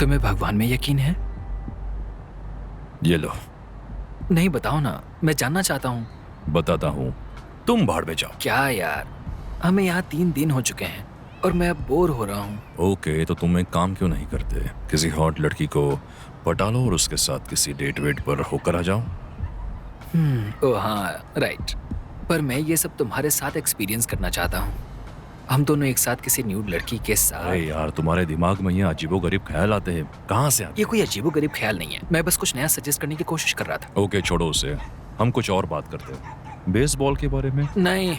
तुम्हें भगवान में यकीन है? ये लो। नहीं, बताओ ना, मैं जानना चाहता हूँ। बताता हूँ, तुम भाड़ में जाओ। क्या यार, हमें यहाँ 3 दिन हो चुके हैं और मैं अब बोर हो रहा हूँ। ओके, तो तुम एक काम क्यों नहीं करते, किसी हॉट लड़की को पटा लो और उसके साथ किसी डेट वेट पर होकर आ जाओ। ओह हाँ, राइट। पर मैं ये सब तुम्हारे साथ एक्सपीरियंस करना चाहता हूँ। हम दोनों एक साथ किसी न्यूड लड़की के अरे साथ। यार, तुम्हारे दिमाग में ये अजीबोगरीब ख्याल आते हैं, कहाँ से आते ये कोई अजीबोगरीब ख्याल नहीं है, मैं बस कुछ नया सजेस्ट करने की कोशिश कर रहा था। हैं? ओके, छोड़ो उसे, हम कुछ और बात करते हैं। बेसबॉल के बारे में। नहीं,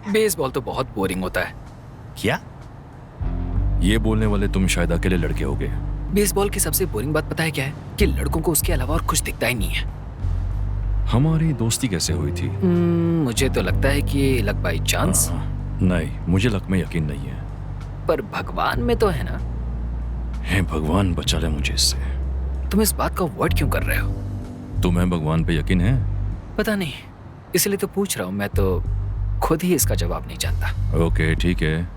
बेसबॉल तो बहुत बोरिंग होता है। क्या? ये बोलने वाले तुम शायद अकेले लड़के होगे। बेसबॉल की सबसे बोरिंग बात पता है क्या है? कि लड़कों को उसके अलावा और कुछ दिखता ही नहीं है। हमारी दोस्ती कैसे हुई थी? मुझे तो लगता है कि लक बाई चांस। नहीं, मुझे लक में यकीन नहीं है। पर भगवान में तो है ना। हे भगवान, बचा ले मुझे इससे। तुम इस बात का अवॉइड क्यों कर रहे हो? तुम्हें भगवान पे यकीन है? पता नहीं, इसलिए तो पूछ रहा हूँ। मैं तो खुद ही इसका जवाब नहीं जानता। ओके ठीक है,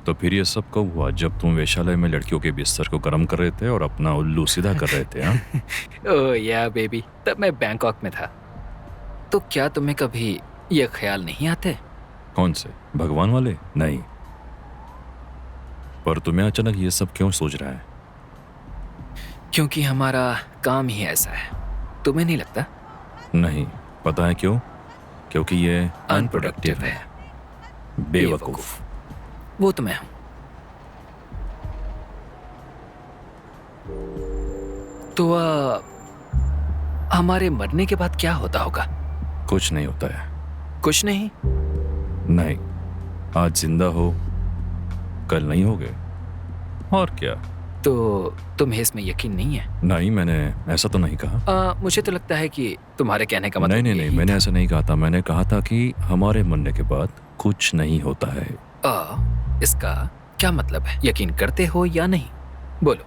तो फिर ये सब कब हुआ, जब तुम वेश्यालय में लड़कियों के बिस्तर को गर्म कर रहे थे और अपना उल्लू सीधा कर रहे थे? हाँ? ओह या बेबी, तब मैं बैंकॉक में था। तो क्या तुम्हें कभी ये ख्याल नहीं आते? कौन से, भगवान वाले? नहीं। पर तुम्हें अचानक ये सब क्यों सोच रहा है? क्योंकि हमारा काम ही ऐसा है। तुम्हें नहीं लगता? नहीं। पता है क्यों? क्योंकि ये अनप्रोडक्टिव है। बेवकूफ। वो तो मैं हूं। तो हमारे मरने के बाद क्या होता होगा? कुछ नहीं होता है। कुछ नहीं? नहीं, आज जिंदा हो, कल नहीं होगे, और क्या। तो तुम्हें इसमें यकीन नहीं है? नहीं, मैंने ऐसा तो नहीं कहा। मुझे तो लगता है कि तुम्हारे कहने का मतलब नहीं नहीं नहीं, यही मैंने था। ऐसा नहीं कहा था। मैंने कहा था कि हमारे मरने के बाद कुछ नहीं होता है। इसका क्या मतलब है? यकीन करते हो या नहीं? बोलो।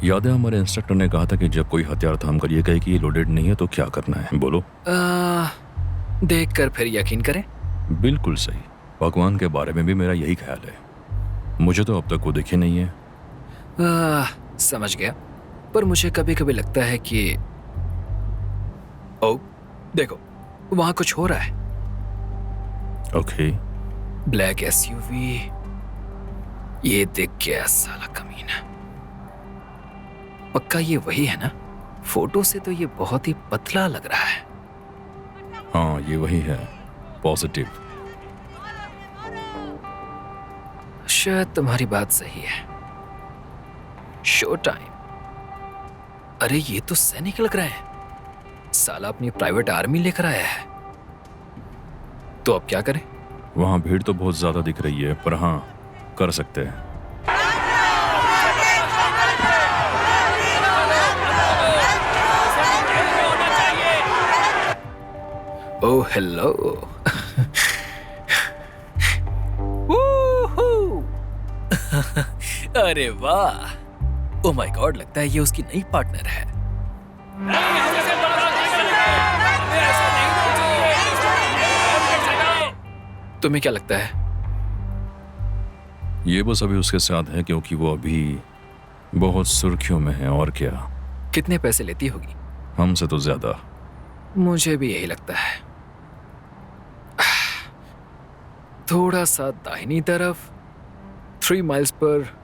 याद है, हमारे इंस्ट्रक्टर ने कहा था कि जब कोई हथियार थाम कर ये कहे कि ये लोडेड नहीं है तो क्या करना है? बोलो। देख कर फिर यकीन करें। बिल्कुल सही। भगवान के बारे में भी मेरा यही ख्याल है। मुझे तो अब तक वो दिखे नहीं है। समझ गया। पर मुझे कभी कभी लगता है कि ओ देखो, वहां कुछ हो रहा है। ओके। Black SUV. ये देख गया साला कमीना। पक्का ये वही है ना? फोटो से तो ये बहुत ही पतला लग रहा है। हाँ, ये वही है। पॉजिटिव। शायद तुम्हारी बात सही है। Show time. अरे ये तो सैनिक लग रहा है। साला अपनी प्राइवेट आर्मी लेकर आया है। तो अब क्या करें? वहाँ भीड़ तो बहुत ज्यादा दिख रही है, पर हाँ, कर सकते हैं। Oh hello. अरे वाह, ओह माय गॉड, लगता है ये उसकी नई पार्टनर है। तुम्हें क्या लगता है? ये बस अभी उसके साथ है क्योंकि वो अभी बहुत सुर्खियों में है, और क्या। कितने पैसे लेती होगी? हमसे तो ज्यादा। मुझे भी यही लगता है। थोड़ा सा दाहिनी तरफ, 3 miles per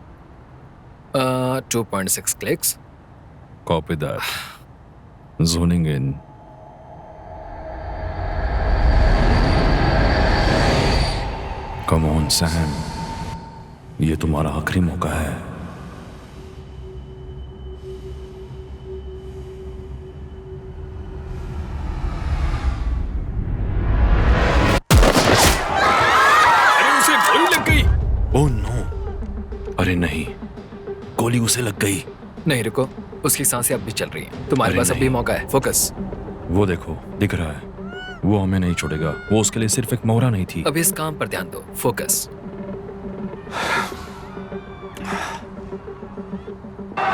2.6 clicks. Copy that. Zoning in. Come on Sam, ये तुम्हारा आखिरी मौका है। अरे उसे गोली लग गई। Oh no. अरे नहीं, गोली उसे लग गई। नहीं रुको, उसकी सांसें अब भी चल रही हैं। तुम्हारे अरे पास अब भी नहीं। मौका है। फोकस। वो देखो, दिख रहा है। वो हमें नहीं छोड़ेगा। वो उसके लिए सिर्फ एक मोहरा नहीं थी। अब इस काम पर ध्यान दो। फोकस।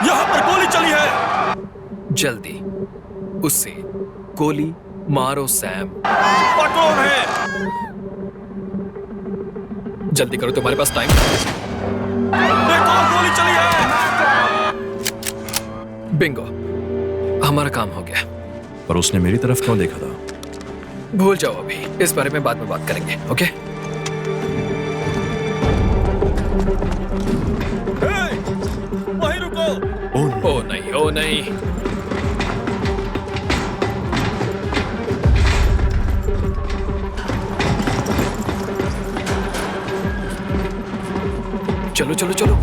यहाँ पर गोली चली है। जल्दी उससे गोली मारो सैम। कौन है? जल्दी करो, तुम्हारे पास टाइम। देखो, गोली चली है। बिंगो, हमारा काम हो गया। पर उसने मेरी तरफ क्यों देखा था? भूल जाओ, अभी इस बारे में बाद में बात करेंगे, ओके? वहीं रुको। ओ नहीं, ओ नहीं। चलो चलो चलो।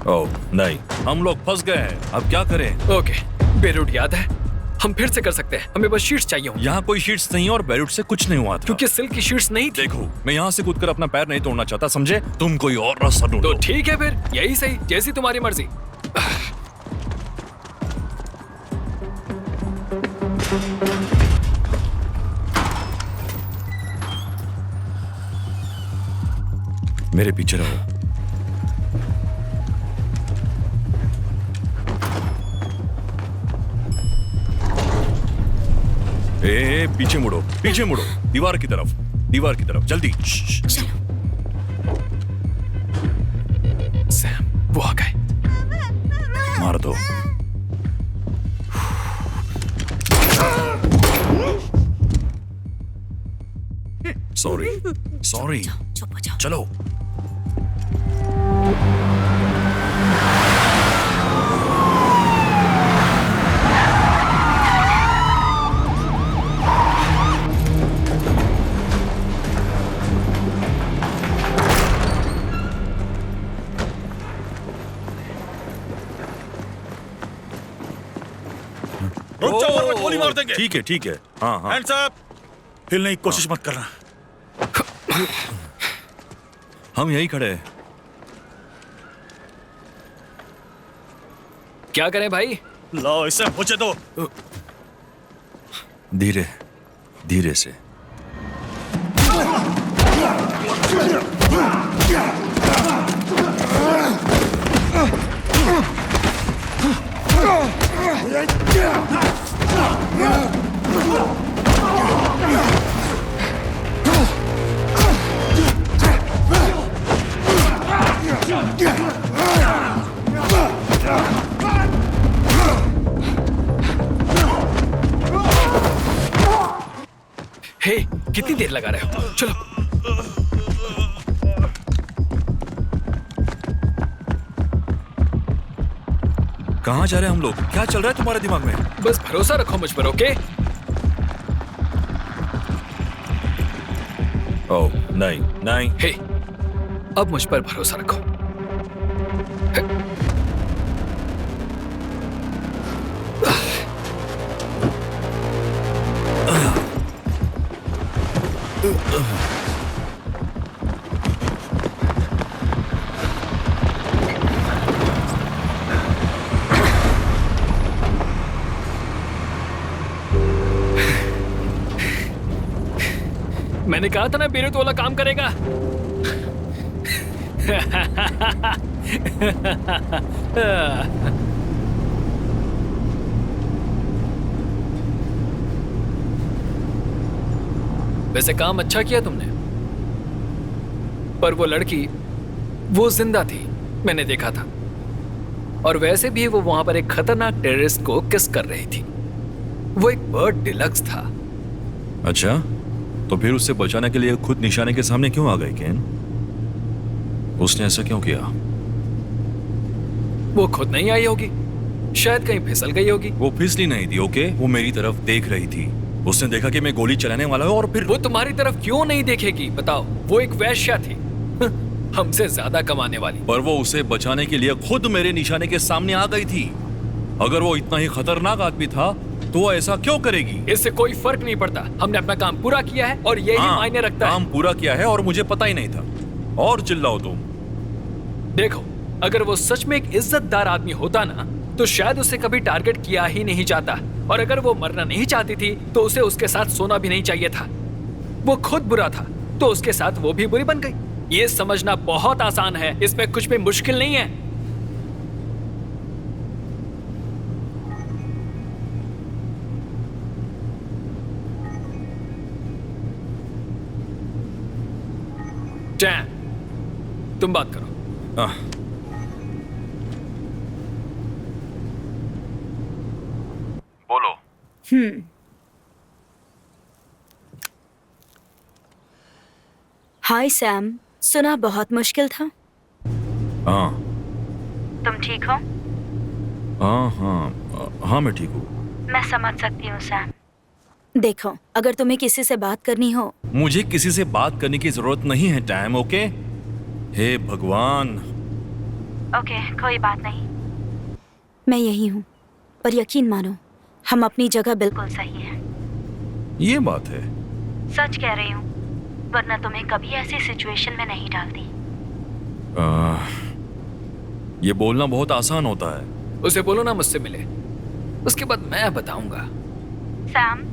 ओह नहीं, हम लोग फंस गए हैं। अब क्या करें? ओके, बेरूट याद है, हम फिर से कर सकते हैं। हमें बस शीट्स चाहिए होंगी। यहाँ कोई शीट्स नहीं है और बैरूट से कुछ नहीं हुआ था। क्योंकि सिल्क की शीट्स नहीं थी। देखो, मैं यहाँ से कूदकर अपना पैर नहीं तोड़ना चाहता, समझे? तुम कोई और रास्ता तो ढूंढो। ठीक है फिर, यही सही, जैसी तुम्हारी मर्जी। मेरे पीछे रहो। पीछे मुड़ो, पीछे मुड़ो, दीवार की तरफ, दीवार की तरफ, जल्दी। सैम, वो आ गए। मार दो। Sorry, sorry. चुप हो जाओ। चलो। रुक जाओ वरना गोली मार देंगे। ठीक है, ठीक है। हाँ हाँ। Hands up. हिलने की कोशिश मत करना। हम यही खड़े हैं। क्या करें भाई? लाओ इसे मुझे दो। धीरे, धीरे से। हे, कितनी देर लगा रहे हो? चलो। कहाँ जा रहे हैं हम लोग? क्या चल रहा है तुम्हारे दिमाग में? बस भरोसा रखो मुझ पर, ओके? ओह नहीं, नहीं। हे, अब मुझ पर भरोसा रखो। मैंने कहा था ना, बेरूत वाला काम करेगा। वैसे काम अच्छा किया तुमने, पर वो लड़की, वो जिंदा थी, मैंने देखा था। और वैसे भी वो वहां पर एक खतरनाक टेररिस्ट को किस कर रही थी। वो एक बर्ड डिलक्स था। अच्छा, तो फिर उससे बचाने के लिए खुद निशाने के सामने क्यों आ गए केन? उसने ऐसा क्यों किया? वो खुद नहीं आई होगी, शायद कहीं फिसल गई होगी। वो फिसली नहीं थी, ओके? वो मेरी तरफ देख रही थी। उसने देखा कि मैं गोली चलाने वाला हूं और फिर वो तुम्हारी तरफ क्यों नहीं देखेगी बताओ? वो एक वैश्या थी, हमसे ज्यादा कमाने वाली। पर वो उसे बचाने के लिए खुद मेरे निशाने के सामने आ गई थी। अगर वो इतना ही खतरनाक आदमी था तो वो ऐसा क्यों करेगी? इससे कोई फर्क नहीं पड़ता, हमने अपना काम पूरा किया है और यही मायने रखता काम है। पूरा किया है और मुझे पता ही नहीं था। और चिल्लाओ तुम। देखो, अगर वो सच में एक इज्जतदार आदमी होता ना, तो शायद उसे कभी टारगेट किया ही नहीं जाता। और अगर वो मरना नहीं चाहती थी तो उसे उसके साथ सोना भी नहीं चाहिए था। वो खुद बुरा था तो उसके साथ वो भी बुरी बन गई। ये समझना बहुत आसान है, इसमें कुछ भी मुश्किल नहीं है। डैम, तुम बात करो। आह, बोलो। हाय सैम, सुना बहुत मुश्किल था। हाँ तुम ठीक हो? हाँ हाँ हाँ, मैं ठीक हूँ। मैं समझ सकती हूँ सैम। देखो, अगर तुम्हें किसी से बात करनी हो। मुझे किसी से बात करने की जरूरत नहीं है टैम, ओके? हे भगवान। ओके, कोई बात नहीं। मैं यही हूँ, पर यकीन मानो हम अपनी जगह बिल्कुल सही है। ये बात है। सच कह रही हूँ, वरना तुम्हें कभी ऐसी सिचुएशन में नहीं डालती। ये बोलना बहुत आसान होता है। उसे बोलो ना मुझसे मिले, उसके बाद मैं बताऊंगा। सैम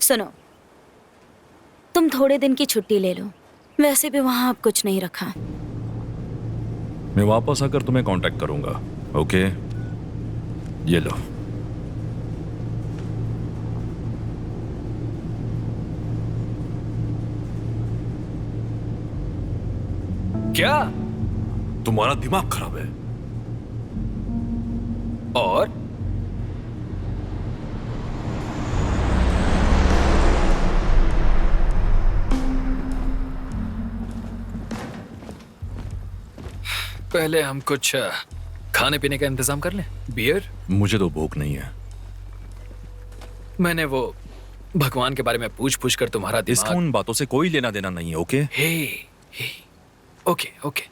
सुनो, तुम थोड़े दिन की छुट्टी ले लो। वैसे भी वहां अब कुछ नहीं रखा। मैं वापस आकर तुम्हें कांटेक्ट करूंगा, ओके? ये लो। क्या? तुम्हारा दिमाग खराब है। और पहले हम कुछ खाने पीने का इंतजाम कर लें। बियर? मुझे तो भूख नहीं है। मैंने वो भगवान के बारे में पूछ पूछ कर तुम्हारा इसका दिमाग। उन बातों से कोई लेना देना नहीं है, ओके? हे, ओके ओके,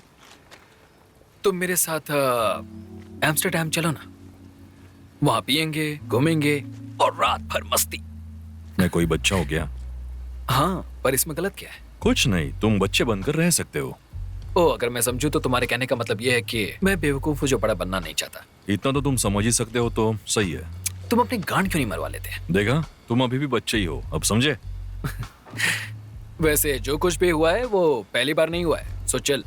तुम मेरे साथ एम्स्टर्डम चलो ना। वहां पियेंगे, घूमेंगे और रात भर मस्ती। मैं कोई बच्चा हो गया? हाँ, पर इसमें गलत क्या है? कुछ नहीं, तुम बच्चे बनकर रह सकते हो। ओ, अगर मैं समझूं तो तुम्हारे कहने का मतलब यह है कि मैं बेवकूफ हूँ जो बड़ा बनना नहीं चाहता। इतना तो तुम समझ ही सकते हो, तो सही है। तुम अपनी गांड क्यों नहीं मरवा लेते? देखा, तुम अभी भी बच्चे ही हो, अब समझे? वैसे जो कुछ भी हुआ है वो पहली बार नहीं हुआ है, सो चल।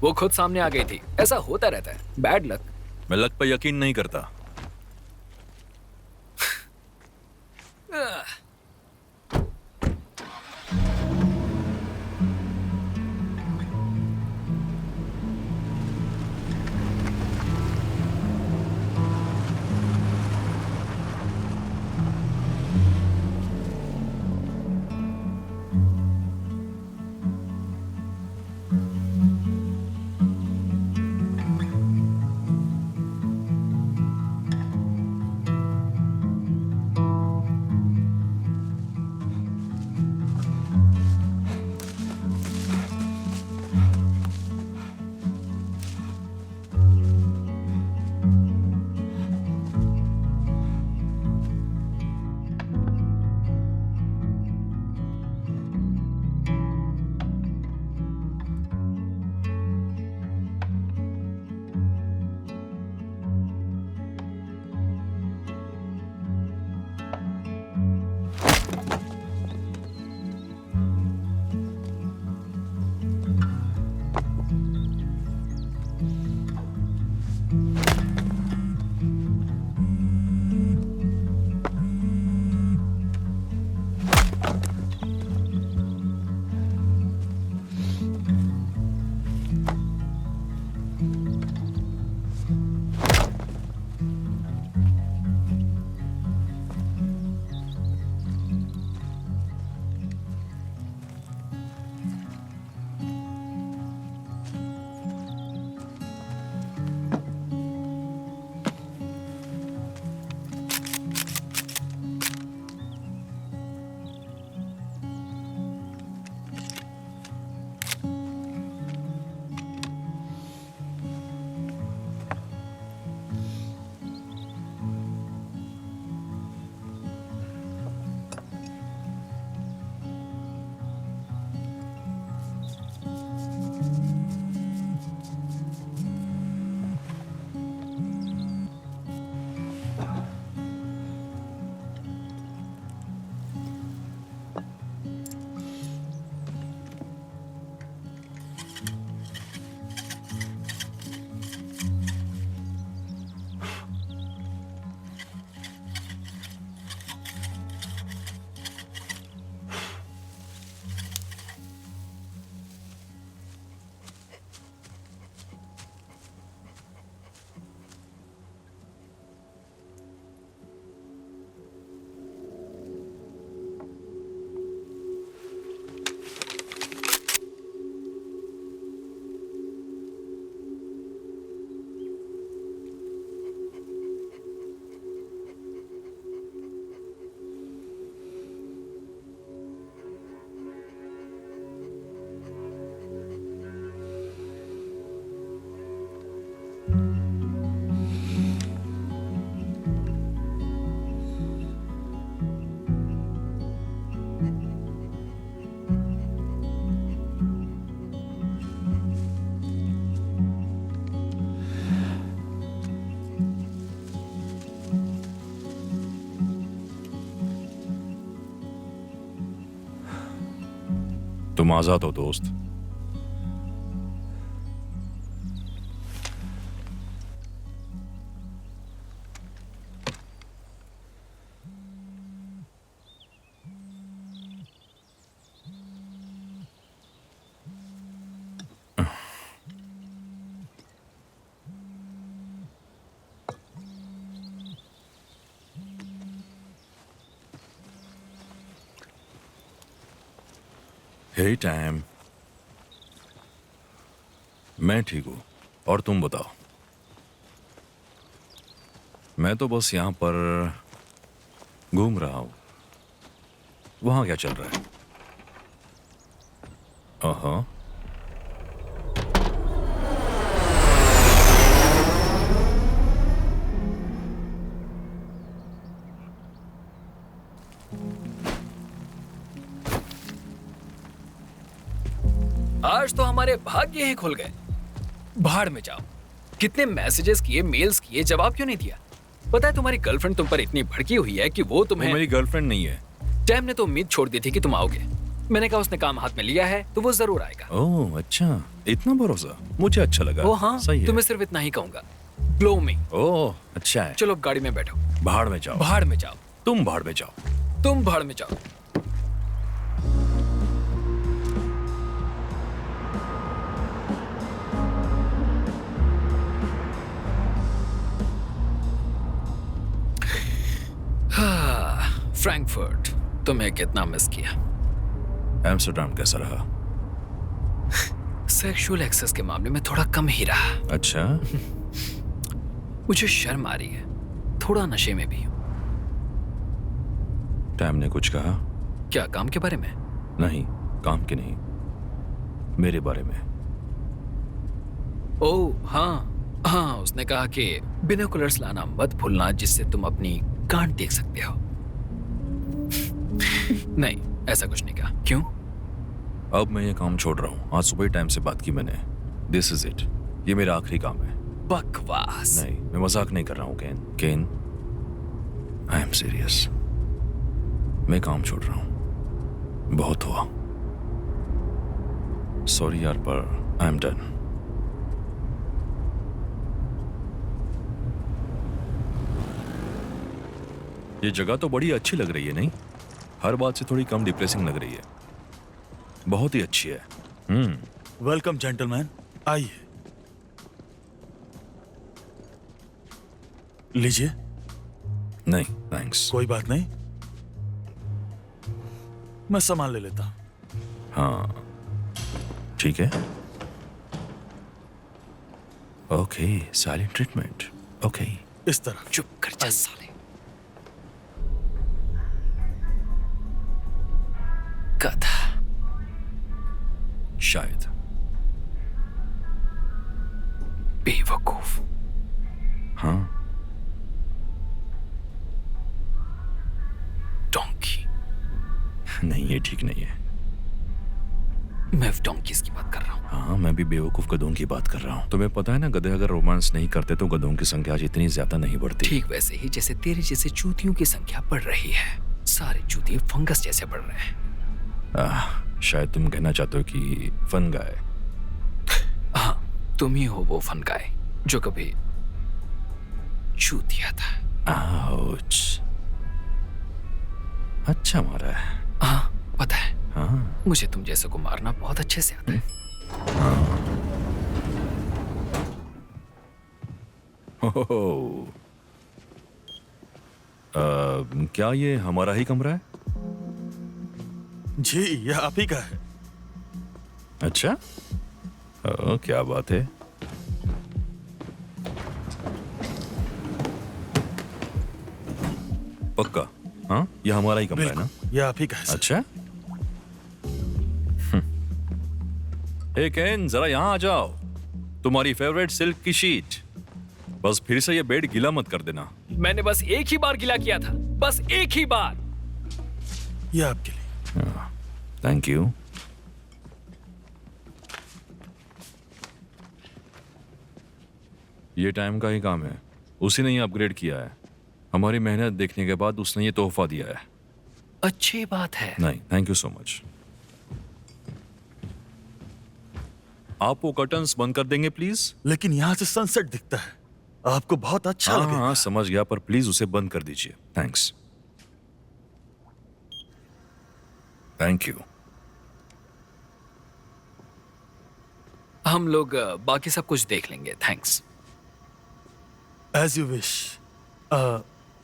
वो खुद सामने आ गई थी। ऐसा होता रहता है, बैड लक। मैं लक पे यकीन नहीं करता। तुम आजाद हो दोस्त। हे टाइम, मैं ठीक हूं और तुम बताओ। मैं तो बस यहां पर घूम रहा हूं। वहां क्या चल रहा है? हाँ, आज तो हमारे भाग्य ही खुल गए। भाड़ में जाओ। कितने मैसेजेस किए, मेल्स किए, जवाब क्यों नहीं दिया? पता है तुम्हारी गर्लफ्रेंड तुम पर इतनी भड़की हुई है कि वो वो तुम्हें मेरी गर्लफ्रेंड नहीं है। टैम ने तो उम्मीद छोड़ दी थी कि तुम आओगे। मैंने कहा उसने काम हाथ में लिया है तो वो जरूर आएगा। ओह अच्छा, इतना भरोसा, मुझे अच्छा लगा। ओ हाँ, सही है। तुम्हें सिर्फ इतना ही कहूंगा। ब्लो मी। ओह अच्छा है। चलो अब गाड़ी में बैठो। भाड़ में जाओ। भाड़ में जाओ। तुम भाड़ में जाओ। तुम भाड़ में जाओ। फ्रैंकफर्ट, तुम्हें कितना मिस किया। एम्स्टर्डम कैसा रहा? सेक्सुअल एक्सेस के मामले में थोड़ा कम ही रहा। अच्छा, मुझे शर्म आ रही है, थोड़ा नशे में भी हूँ। टाइम ने कुछ कहा? क्या काम के बारे में? नहीं, काम के नहीं, मेरे बारे में। ओह हाँ हाँ, उसने कहा कि बिनोकुलर्स लाना मत भूलना जिससे तुम अपनी गांड देख सकते हो। नहीं, ऐसा कुछ नहीं कहा। क्यों? अब मैं ये काम छोड़ रहा हूँ। आज सुबह ही टाइम से बात की मैंने। दिस इज इट, ये मेरा आखिरी काम है। बकवास। नहीं, मैं मजाक नहीं कर रहा हूँ केन, आई एम सीरियस। मैं काम छोड़ रहा हूँ, बहुत हुआ। सॉरी यार, पर आई एम डन। ये जगह तो बड़ी अच्छी लग रही है, नहीं? हर बात से थोड़ी कम डिप्रेसिंग लग रही है। बहुत ही अच्छी है। वेलकम जेंटलमैन, आइए। लीजिए। नहीं थैंक्स। कोई बात नहीं, मैं सामान ले लेता हूं। हाँ ठीक है। Okay, silent treatment. ओके, इस तरह। चुप कर जा साले। गधा। शायद। बेवकूफ। हाँ, डोंकी। नहीं ये ठीक नहीं है। मैं डोंकीज की बात कर रहा हूँ। हाँ, मैं भी बेवकूफ गधों की बात कर रहा हूँ। तुम्हें पता है ना, गधे अगर रोमांस नहीं करते तो गधों की संख्या आज इतनी ज्यादा नहीं बढ़ती। ठीक वैसे ही जैसे तेरे जैसे चूतियों की संख्या बढ़ रही है। सारे चूतिए फंगस जैसे बढ़ रहे हैं। शायद तुम कहना चाहते हो कि फन गाय। हाँ, तुम ही हो वो फन गाय जो कभी चूतिया था। आउच। अच्छा मारा है। हाँ पता है, हाँ मुझे तुम जैसे को मारना बहुत अच्छे से आता है। हो। क्या ये हमारा ही कमरा है? जी, यह आप ही का है। अच्छा, क्या बात है। पक्का? हाँ, ये हमारा ही कमरा है ना? बिल्कुल, यह आप ही का है सर। अच्छा। हे केन, जरा यहाँ आ जाओ। तुम्हारी फेवरेट सिल्क की शीट। बस फिर से ये बेड गीला मत कर देना। मैंने बस एक ही बार गिला किया था, बस एक ही बार। यह आपके लिए। Thank you. ये टाइम का ही काम है, उसी ने ही अपग्रेड किया है। हमारी मेहनत देखने के बाद उसने ये तोहफा दिया है। अच्छी बात है। नहीं, थैंक यू सो मच। आप वो कर्टन्स बंद कर देंगे प्लीज? लेकिन यहाँ से सनसेट दिखता है, आपको बहुत अच्छा हाँ लगेगा। हाँ समझ गया, पर प्लीज उसे बंद कर दीजिए। थैंक्स। Thank you. हम लोग बाकी सब कुछ देख लेंगे, थैंक्स। As you wish.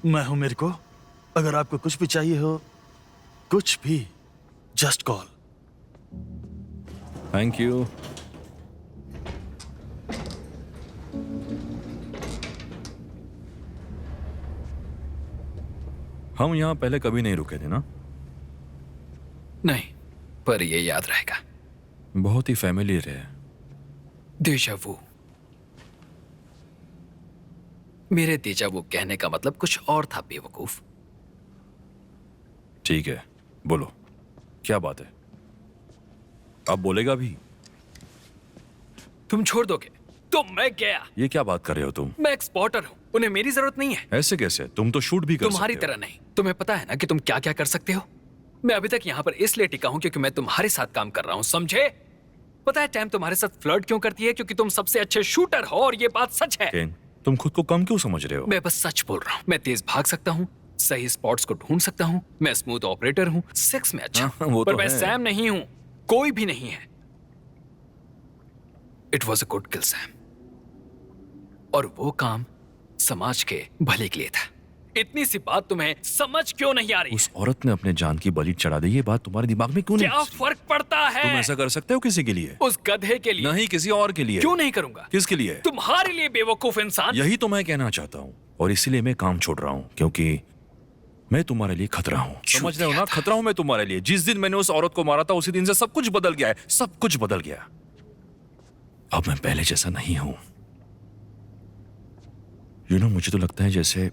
मैं हूं मेरे को, अगर आपको कुछ भी चाहिए हो, कुछ भी, जस्ट कॉल। Thank you. हम यहाँ पहले कभी नहीं रुके थे ना? नहीं, पर ये याद रहेगा। बहुत ही फैमिलियर है। डेजा वू। मेरे डेजा वू कहने का मतलब कुछ और था, बेवकूफ। ठीक है, बोलो क्या बात है? अब बोलेगा भी? तुम छोड़ दोगे तो मैं गया। ये क्या बात कर रहे हो तुम? मैं एक्सपोर्टर हूं, उन्हें मेरी जरूरत नहीं है। ऐसे कैसे? तुम तो शूट भी कर तुम्हारी सकते हो। तरह नहीं। तुम्हें पता है ना कि तुम क्या क्या कर सकते हो। मैं अभी तक यहाँ पर इसलिए टिका हूं क्योंकि मैं तुम्हारे साथ काम कर रहा हूं, समझे? पता है टैम तुम्हारे साथ फ्लर्ट क्यों करती है? क्योंकि तुम सबसे अच्छे शूटर हो, और ये बात सच है। केन, तुम खुद को कम क्यों समझ रहे हो? मैं बस सच बोल रहा हूँ। मैं तेज भाग सकता हूँ, सही स्पॉट्स को ढूंढ सकता हूँ, मैं स्मूथ ऑपरेटर हूँ, सेक्स में अच्छा हाँ, हूँ, वो पर तो मैं है। सैम नहीं हूँ। कोई भी नहीं है। It was a good kill Sam, और वो काम समाज के भले के लिए था। इतनी सी बात तुम्हें समझ क्यों नहीं आ रही? उस औरत ने अपने जान की बलि चढ़ा दी, ये बात तुम्हारे दिमाग में क्यों नहीं क्या घुसी? फर्क पड़ता है? तुम ऐसा कर सकते हो किसी के लिए? उस गधे के लिए नहीं, किसी और के लिए। क्यों नहीं करूंगा? किसके लिए? तुम्हारे लिए, बेवकूफ इंसान। यही तो मैं कहना चाहता हूँ, और इसीलिए मैं काम छोड़ रहा हूँ, क्योंकि मैं तुम्हारे लिए खतरा हूँ। समझ रहे हो ना? खतरा हूँ मैं तुम्हारे लिए। जिस दिन मैंने उस औरत को मारा था, उसी दिन से सब कुछ बदल गया है। सब कुछ बदल गया। अब मैं पहले जैसा नहीं हूं। मुझे तो लगता है जैसे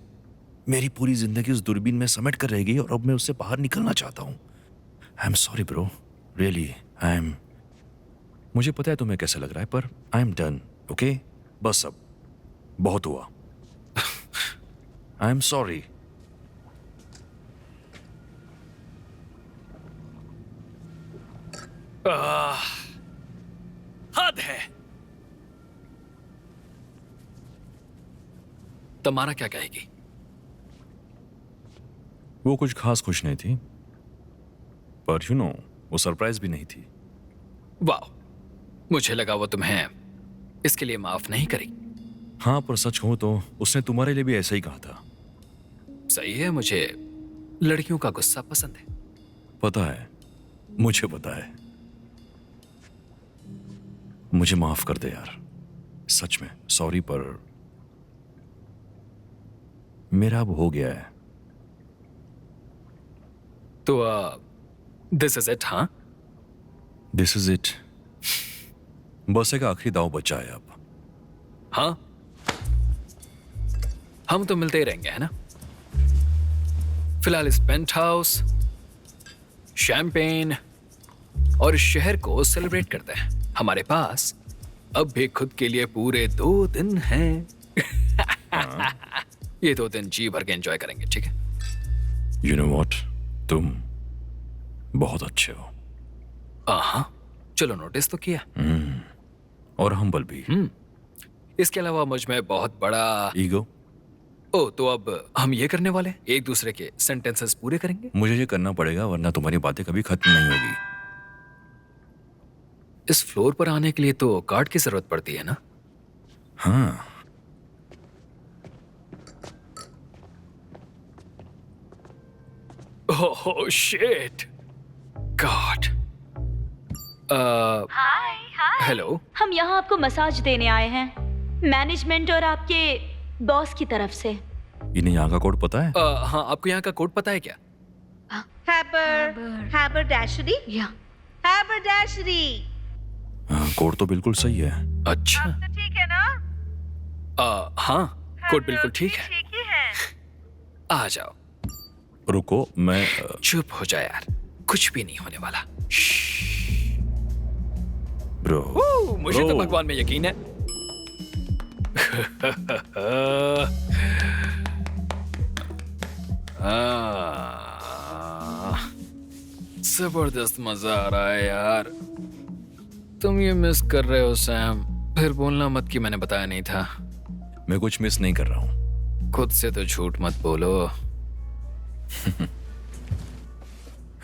मेरी पूरी जिंदगी उस दूरबीन में समेट कर रह गई, और अब मैं उससे बाहर निकलना चाहता हूं। I am sorry bro, really I am. मुझे पता है तुम्हें कैसा लग रहा है, पर आई एम डन, ओके? बस अब बहुत हुआ। I am sorry. हद है। तुम्हारा क्या कहेगी? वो कुछ खास खुश नहीं थी, पर वो सरप्राइज भी नहीं थी। वाह, मुझे लगा वो तुम्हें इसके लिए माफ नहीं करेगी। हाँ, पर सच कहूं तो उसने तुम्हारे लिए भी ऐसा ही कहा था। सही है, मुझे लड़कियों का गुस्सा पसंद है। पता है, मुझे पता है। मुझे माफ कर दे यार, सच में सॉरी, पर मेरा अब हो गया है। तो दिस इज इट? हाँ, दिस इज इट। बस एक आखिरी दांव बचा है अब। हाँ, हम तो मिलते ही रहेंगे, है ना? फिलहाल इस पेंट हाउस, शैंपेन और इस शहर को सेलिब्रेट करते हैं। हमारे पास अब भी खुद के लिए पूरे 2 दिन हैं। ये 2 दिन जी भर के एंजॉय करेंगे, ठीक है? यू नो व्हाट, तुम बहुत अच्छे हो। हाँ, चलो, नोटिस तो किया। और हम्बल भी। इसके अलावा मुझ में बहुत बड़ा ईगो। ओ, तो अब हम ये करने वाले हैं, एक दूसरे के सेंटेंसेस पूरे करेंगे। मुझे ये करना पड़ेगा, वरना तुम्हारी बातें कभी खत्म नहीं होगी। इस फ्लोर पर आने के लिए तो कार्ड की जरूरत पड़ती है ना? हाँ, ओह शिट, गॉड। हाय हाय। हेलो। हम यहाँ आपको मसाज देने आए हैं, मैनेजमेंट और आपके बॉस की तरफ से। इन्हें यहाँ का कोड पता है? हाँ, आपको यहाँ का कोड पता है क्या? haberdashery या haberdashery हाँ, कोड तो बिल्कुल सही है। अच्छा, तो ठीक है ना? हाँ, कोड बिल्कुल ठीक है। ठीक ही है। आ जाओ। रुको, मैं चुप हो जा यार, कुछ भी नहीं होने वाला। ब्रो, मुझे तो ब्रो। भगवान में यकीन है। जबरदस्त मजा आ रहा है यार। तुम ये मिस कर रहे हो सैम, फिर बोलना मत कि मैंने बताया नहीं था। मैं कुछ मिस नहीं कर रहा हूँ। खुद से तो झूठ मत बोलो।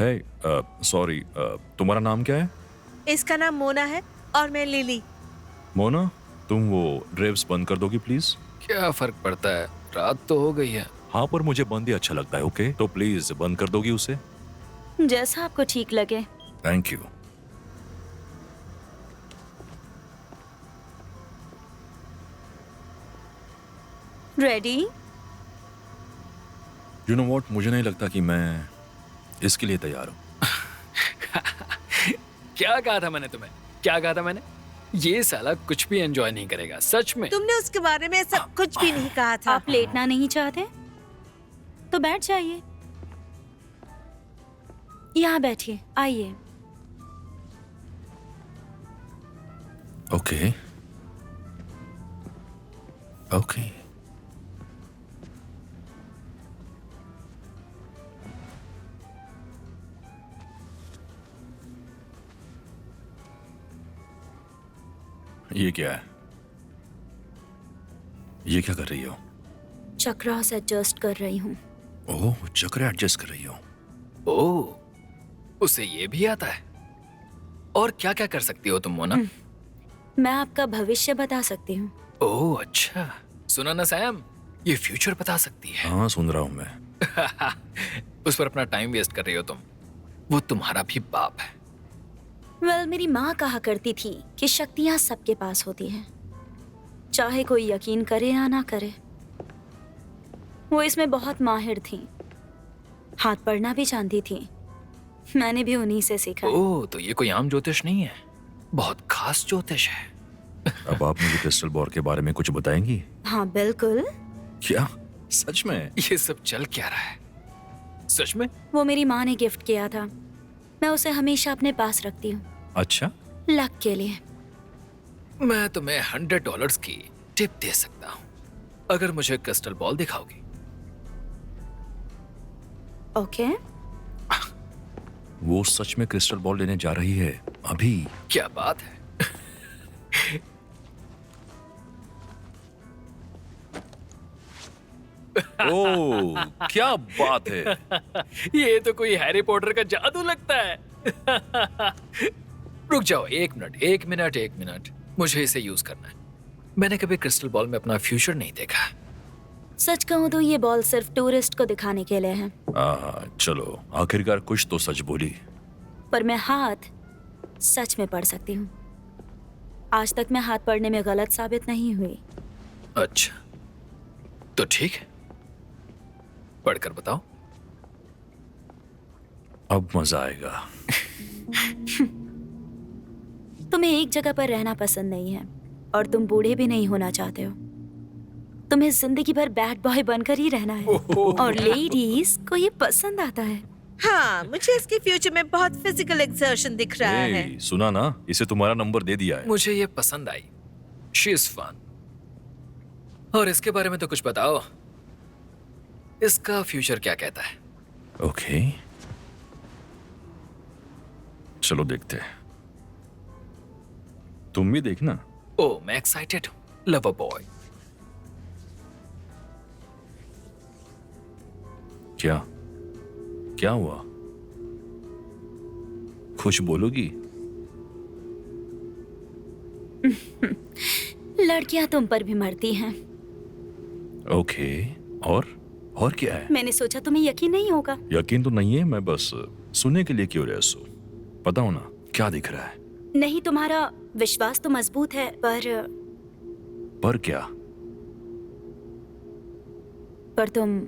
हे, सॉरी, तुम्हारा नाम क्या है? इसका नाम मोना है और मैं लिली। मोना, तुम वो ड्रेव्स बंद कर दोगी प्लीज? क्या फर्क पड़ता है, रात तो हो गई है। हाँ, पर मुझे बंद ही अच्छा लगता है। ओके, तो प्लीज बंद कर दोगी उसे? जैसा आपको ठीक लगे। Thank you. Ready? You know what, मुझे नहीं लगता कि मैं इसके लिए तैयार हूँ। क्या कहा था मैंने तुम्हें, क्या कहा था मैंने? ये साला कुछ भी एंजॉय नहीं करेगा, सच में। तुमने उसके बारे में ऐसा कुछ भी नहीं कहा था। आप लेटना नहीं चाहते तो बैठ जाइए। यहाँ बैठिए, आइए। Okay okay. ये क्या है? ये क्या कर रही हो? चक्रा से एडजस्ट कर रही हूँ। ओह, चक्र एडजस्ट कर रही हो। ओह, उसे ये भी आता है। और क्या क्या कर सकती हो तुम मोना? मैं आपका भविष्य बता सकती हूँ। ओह अच्छा, सुना ना सैम, ये फ्यूचर बता सकती है। हाँ, सुन रहा हूँ मैं। उस पर अपना टाइम वेस्ट कर रही हो तुम। वो तुम्हारा भी बाप है। वेल, मेरी माँ कहा करती थी कि शक्तियाँ सबके पास होती हैं, चाहे कोई यकीन करे या ना करे। वो इसमें बहुत माहिर थी, हाथ पढ़ना भी जानती थी। मैंने भी उन्हीं से सीखा है। ओह, तो ये कोई आम ज्योतिष नहीं है, बहुत खास ज्योतिष है। अब आप मुझे क्रिस्टल बॉल के बारे में कुछ बताएंगी? हाँ बिल्कुल। क्या सच में? ये सब चल क्या रहा है सच में? वो मेरी माँ ने गिफ्ट किया था, मैं उसे हमेशा अपने पास रखती हूँ, अच्छा, लक के लिए। मैं तुम्हें $100 की टिप दे सकता हूँ अगर मुझे क्रिस्टल बॉल दिखाओगी। ओके। वो सच में क्रिस्टल बॉल लेने जा रही है अभी? क्या बात है। ओह, क्या बात है। ये तो कोई हैरी पॉटर का जादू लगता है। रुक जाओ, एक मिनट, मुझे इसे यूज करना है। मैंने कभी क्रिस्टल बॉल में अपना फ्यूचर नहीं देखा। सच कहूँ तो ये बॉल सिर्फ टूरिस्ट को दिखाने के लिए है, चलो, आखिरकार कुछ तो सच बोली। पर मैं हाथ सच में पढ़ सकती हूँ। आज तक मैं हाथ पढ़ने में गलत साबित नहीं हुई। अच्छा, तो ठीक है, पढ़कर बताओ। अब मजा आएगा। तुम्हें एक जगह पर रहना पसंद नहीं है और तुम बूढ़े भी नहीं होना चाहते हो। तुम्हें जिंदगी भर बैड बॉय बनकर ही रहना है और लेडीज को ये पसंद आता है। हाँ, मुझे इसके फ्यूचर में बहुत फिजिकल एक्सर्शन दिख रहा है। ए, सुना ना, इसे तुम्हारा नंबर दे दिया है। मुझे ये पसंद आई, शी इज फन। और इसके बारे में तो कुछ बताओ, इसका फ्यूचर क्या कहता है? ओके, चलो देखते हैं। तुम भी देखना। ओह, मैं एक्साइटेड हूँ, लव अ बॉय। क्या हुआ? कुछ बोलोगी? लड़कियां तुम पर भी मरती हैं। ओके, और क्या है? मैंने सोचा तुम्हें यकीन नहीं होगा। यकीन तो नहीं है, मैं बस सुनने के लिए क्यूरियस हूँ। बताओ ना, क्या दिख रहा है? नहीं, तुम्हारा विश्वास तो मजबूत है, पर क्या? पर तुम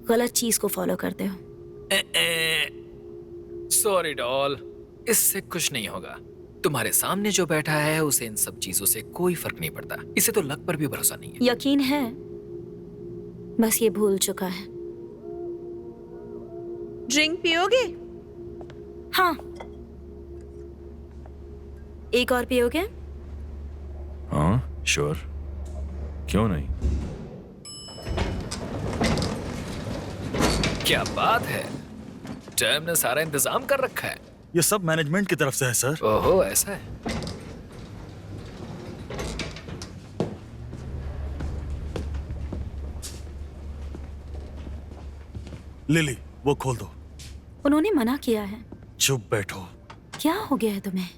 गलत चीज को फॉलो करते हो। सॉरी डॉल, इससे कुछ नहीं होगा। तुम्हारे सामने जो बैठा है उसे इन सब चीजों से कोई फर्क नहीं पड़ता। इसे तो लक पर भी भरोसा नहीं है। यकीन है, बस ये भूल चुका है। ड्रिंक पियोगे? हाँ, एक और पियोगे? हाँ, श्योर, क्यों नहीं। क्या बात है, टैम ने सारा इंतजाम कर रखा है। ये सब मैनेजमेंट की तरफ से है सर। ओहो, ऐसा है। लिली, वो खोल दो। उन्होंने मना किया है। चुप बैठो। क्या हो गया है तुम्हें?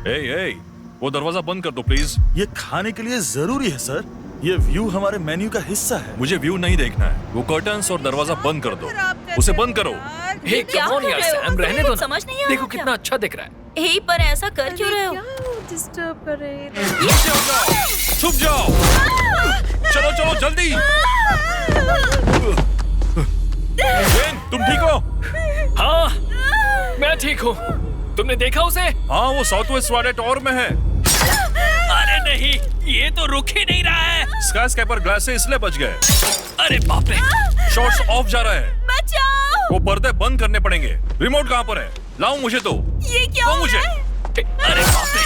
ए, वो दरवाजा बंद कर दो प्लीज। ये खाने के लिए जरूरी है सर। ये व्यू हमारे मेन्यू का हिस्सा है। मुझे व्यू नहीं देखना है। वो कर्टन्स और दरवाजा बंद कर दो। उसे बंद करो। हे क्या कम ऑन कर यार रहे हो? सैम, रहने दो कुछ ना। समझ नहीं आ रहा देखो क्या? कितना अच्छा दिख रहा है। हे पर ऐसा कर क्यों रहे हो? डिस्टर्ब कर रहे हैं। छुप जाओ। चलो चलो जल्दी। केन, तुम ठीक हो? हाँ, मैं ठीक हूँ। तुमने देखा उसे? हाँ, वो साउथ वेस्ट वाले टॉवर में है। अरे नहीं, ये तो रुक ही नहीं रहा है। स्काई स्कैपर ग्लास से इसलिए बच गए। अरे बाप रे। शॉट्स ऑफ जा रहा है। बचाओ! वो पर्दे बंद करने पड़ेंगे। रिमोट कहाँ पर है? लाओ मुझे तो। ये क्या दो हो मुझे। रहा है? अरे बाप रे।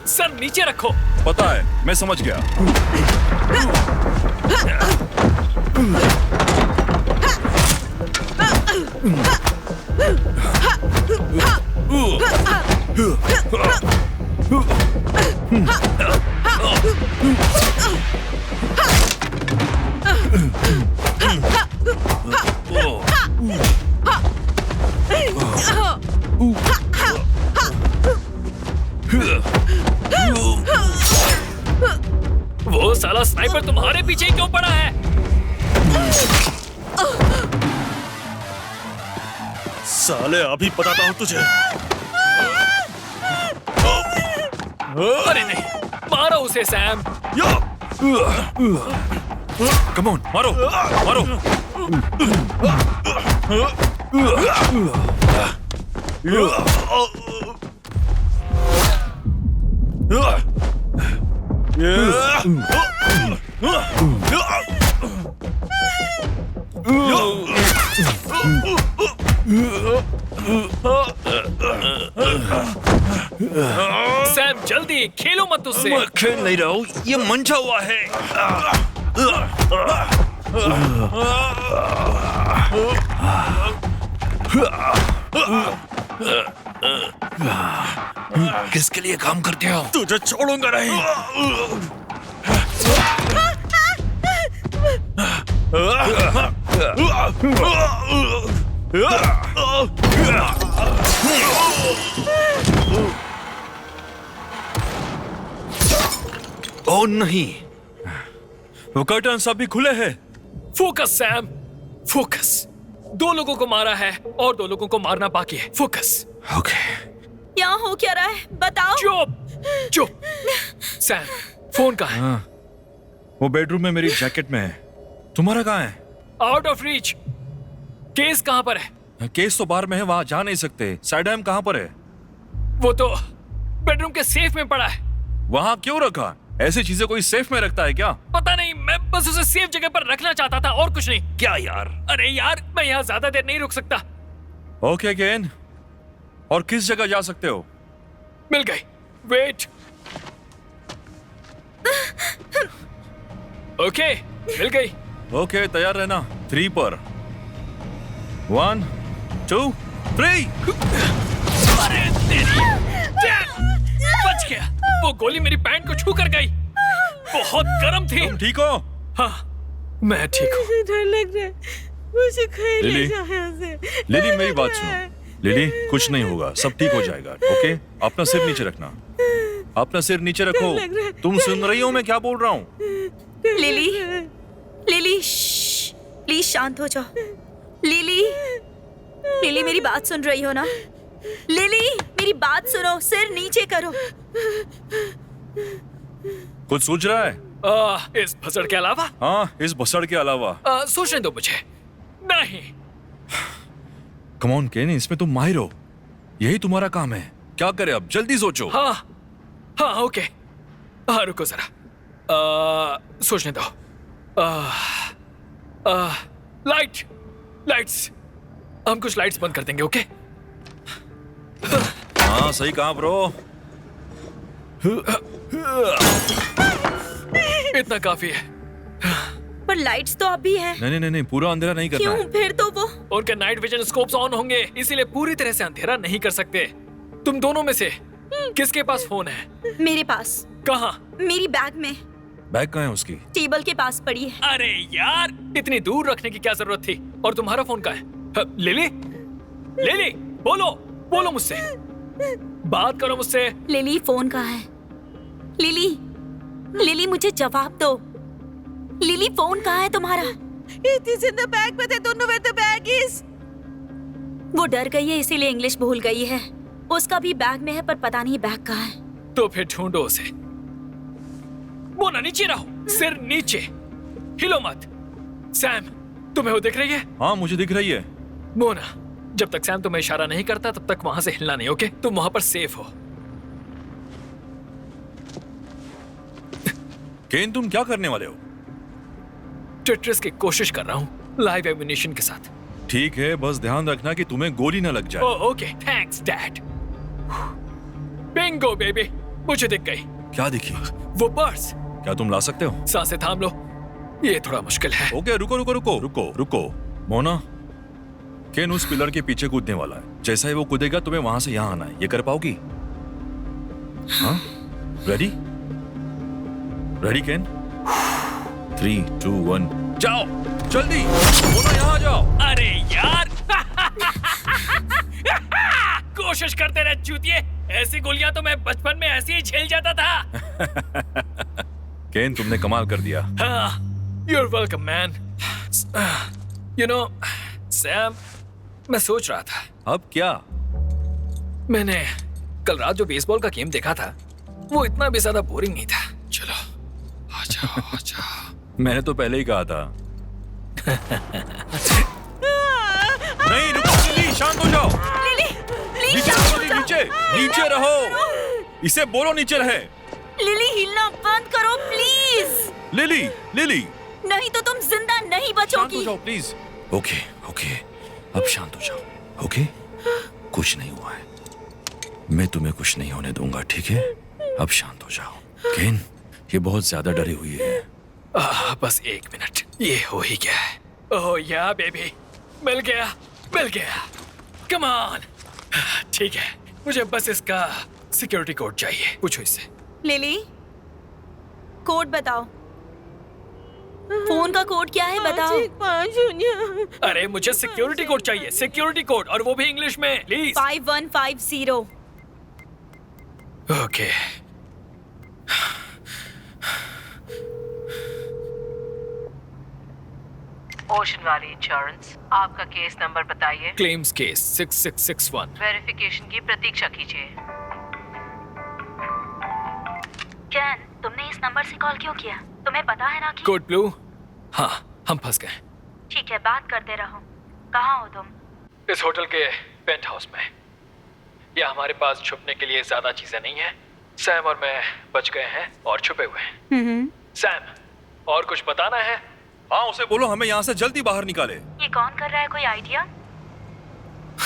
सर नीचे रखो। पता है, मैं समझ गया। वो साला स्नाइपर तुम्हारे पीछे क्यों पड़ा है? साले अभी बताता हूँ तुझे। अरे नहीं, मारो उसे सैम। कम ऑन, मारो मारो। सैम जल्दी, खेलो मत उससे। मैं खेल नहीं रहा हूँ, ये मंझा हुआ है। किसके लिए काम करते हो? तुझे छोड़ूंगा नहीं। ओ नहीं, वो कर्टन्स अभी खुले हैं। Focus Sam, focus. 2 लोगों को मारा है और 2 लोगों को मारना बाकी है। फोकस। ओके। यहाँ हो क्या रहा है? बताओ। चुप चुप। सैम, फोन कहाँ है? वो बेडरूम में मेरी जैकेट में है। तुम्हारा कहाँ है? Out of reach. केस कहाँ पर है? केस तो बाहर में है, वहां जा नहीं सकते। साइडहैम कहाँ पर है? वो तो बेडरूम के सेफ में पड़ा है। वहां क्यों रखा? ऐसी चीजें कोई सेफ में रखता है क्या? पता नहीं, मैं बस उसे सेफ जगह पर रखना चाहता था और कुछ नहीं। क्या यार? अरे यार, मैं यहाँ ज्यादा देर नहीं रुक सकता। ओके केन, और किस जगह जा सकते हो? मिल गई। वेट। ओके, मिल गई। ओके, तैयार रहना। 3 पर। 1 2 3। अरे तेरी, बच गया। वो गोली मेरी पैंट को छू कर गई। बहुत गर्म थी। तुम ठीक हो? हाँ, मैं ठीक हूँ। मुझे डर लग रहा है। मुझे कहीं ले लिली, जाओ यहाँ से। लिली मेरी बात सुनो। लिली, कुछ नहीं होगा, सब ठीक हो जाएगा। ओके, अपना सिर नीचे रखना। अपना सिर नीचे रखो। तुम सुन रही हो मैं क्या बोल रहा हूँ? लिली, लिली, श्श्श, प्लीज शांत हो जाओ। लिली, लिली मेरी बात सुन रही हो ना? लिली, मेरी बात सुनो। सिर नीचे करो। कुछ सोच रहा है? इस भसड़ के अलावा हाँ, इस भसड़ के अलावा। सोचने दो मुझे। नहीं। कम ऑन केन, इसमें तुम माहिर हो। यही तुम्हारा काम है। क्या करे अब? जल्दी सोचो। हाँ हाँ, ओके। हाँ, रुको जरा। सोचने दो। लाइट्स। हम कुछ लाइट्स बंद कर देंगे, ओके? हाँ, सही कहा ब्रो। इतना काफी है। पर लाइट्स तो अभी है। नहीं नहीं नहीं, पूरा अंधेरा नहीं करना क्यों? है। फिर तो वो उनके नाइट विजन स्कोप्स ऑन होंगे, इसीलिए पूरी तरह से अंधेरा नहीं कर सकते। तुम दोनों में से किसके पास फोन है? मेरे पास। कहाँ? मेरी बैग में, बैग कहाँ है उसकी? टेबल के पास पड़ी है। अरे यार, इतनी दूर रखने की क्या जरूरत थी? और तुम्हारा फोन कहाँ है? लिली, लिली, बोलो बोलो मुझसे, बात करो मुझसे। लिली, फोन कहाँ है? लिली, लिली मुझे जवाब दो। लिली, फोन कहाँ है तुम्हारा? It is in the bag, but I don't know where the bag is. वो डर गई है इसीलिए इंग्लिश भूल गई है। उसका भी बैग में है पर पता नहीं बैग कहाँ है। तो फिर ढूंढो उसे। मोना, नीचे रहो, सिर नीचे, हिलो मत। सैम, तुम्हें वो दिख रही है? हाँ मुझे दिख रही है। मोना, जब तक सैम तुम्हें इशारा नहीं करता तब तक वहां से हिलना नहीं, ओके? तुम वहां पर सेफ हो। केन, तुम क्या करने वाले हो? टेट्रिस की कोशिश कर रहा हूँ लाइव एम्यूनिशन के साथ। ठीक है, बस ध्यान रखना कि तुम्हें गोली न लग जाए। Okay, thanks dad. Bingo baby, मुझे दिख गई। क्या दिखी? वो पर्स। क्या तुम ला सकते हो? सांसें थाम लो, ये थोड़ा मुश्किल है। ओके, रुको रुको रुको रुको रुको। मोना, केन उस पिलर के पीछे कूदने वाला है। जैसा ही वो कूदेगा तुम्हें वहां से यहाँ आना है। ये कर पाओगी? हाँ, रेडी? रेडी केन? 3, 2, 1, जाओ जल्दी। मोना, यहाँ आ जाओ। अरे यार कोशिश करते रहे चूतिए, ऐसी गोलियां तो मैं बचपन में ऐसे ही झेल जाता था। केन, तुमने कमाल कर दिया। You're welcome, man. You know, Sam, मैं सोच रहा था, अब क्या? मैंने कल रात जो बेसबॉल का गेम देखा था वो इतना भी ज्यादा बोरिंग नहीं था। चलो आ जाओ आ जाओ। मैंने तो पहले ही कहा था। नहीं रुको, लिली, शांत हो जाओ। लिली, प्लीज नीचे रहो, लिली, नीचे नीचे रहो। इसे बोलो नीचे रहे। लिली, हिलना बंद करो प्लीज। लिली, लिली, नहीं तो तुम जिंदा नहीं शांत हो बचोगी। जाओ प्लीज। ओके ओके, अब शांत हो जाओ। ओके, कुछ नहीं हुआ है। मैं तुम्हें कुछ नहीं होने दूंगा, ठीक है? अब शांत हो जाओ। केन, ये बहुत ज्यादा डरी हुई है। बस 1 मिनट, ये हो ही गया है। ओह या बेबी, मिल गया मिल गया। Come on. ठीक है, मुझे बस इसका सिक्योरिटी कोड चाहिए। पूछो इससे। लिली, कोड बताओ। फोन का कोड क्या है बताओ। 5-1-5-0। अरे मुझे सिक्योरिटी कोड चाहिए, सिक्योरिटी कोड, और वो भी इंग्लिश में please. 5150। Okay. Ocean valley insurance, आपका केस नंबर बताइए। Claims case 6661। वेरिफिकेशन की प्रतीक्षा कीजिए। कैन, तुमने इस नंबर से कॉल क्यों किया? तुम्हें पता है ना कि कोड ब्लू। हाँ, हम फंस गए। ठीक है, बात करते रहो। कहाँ हो तुम? इस होटल के पेंट हाउस में। या हमारे पास छुपने के लिए ज्यादा चीजें नहीं है। सैम और मैं बच गए हैं और छुपे हुए हैं। सैम, और कुछ बताना है? हाँ, उसे बोलो हमें यहाँ से जल्दी बाहर निकाले। ये कौन कर रहा है, कोई आइडिया?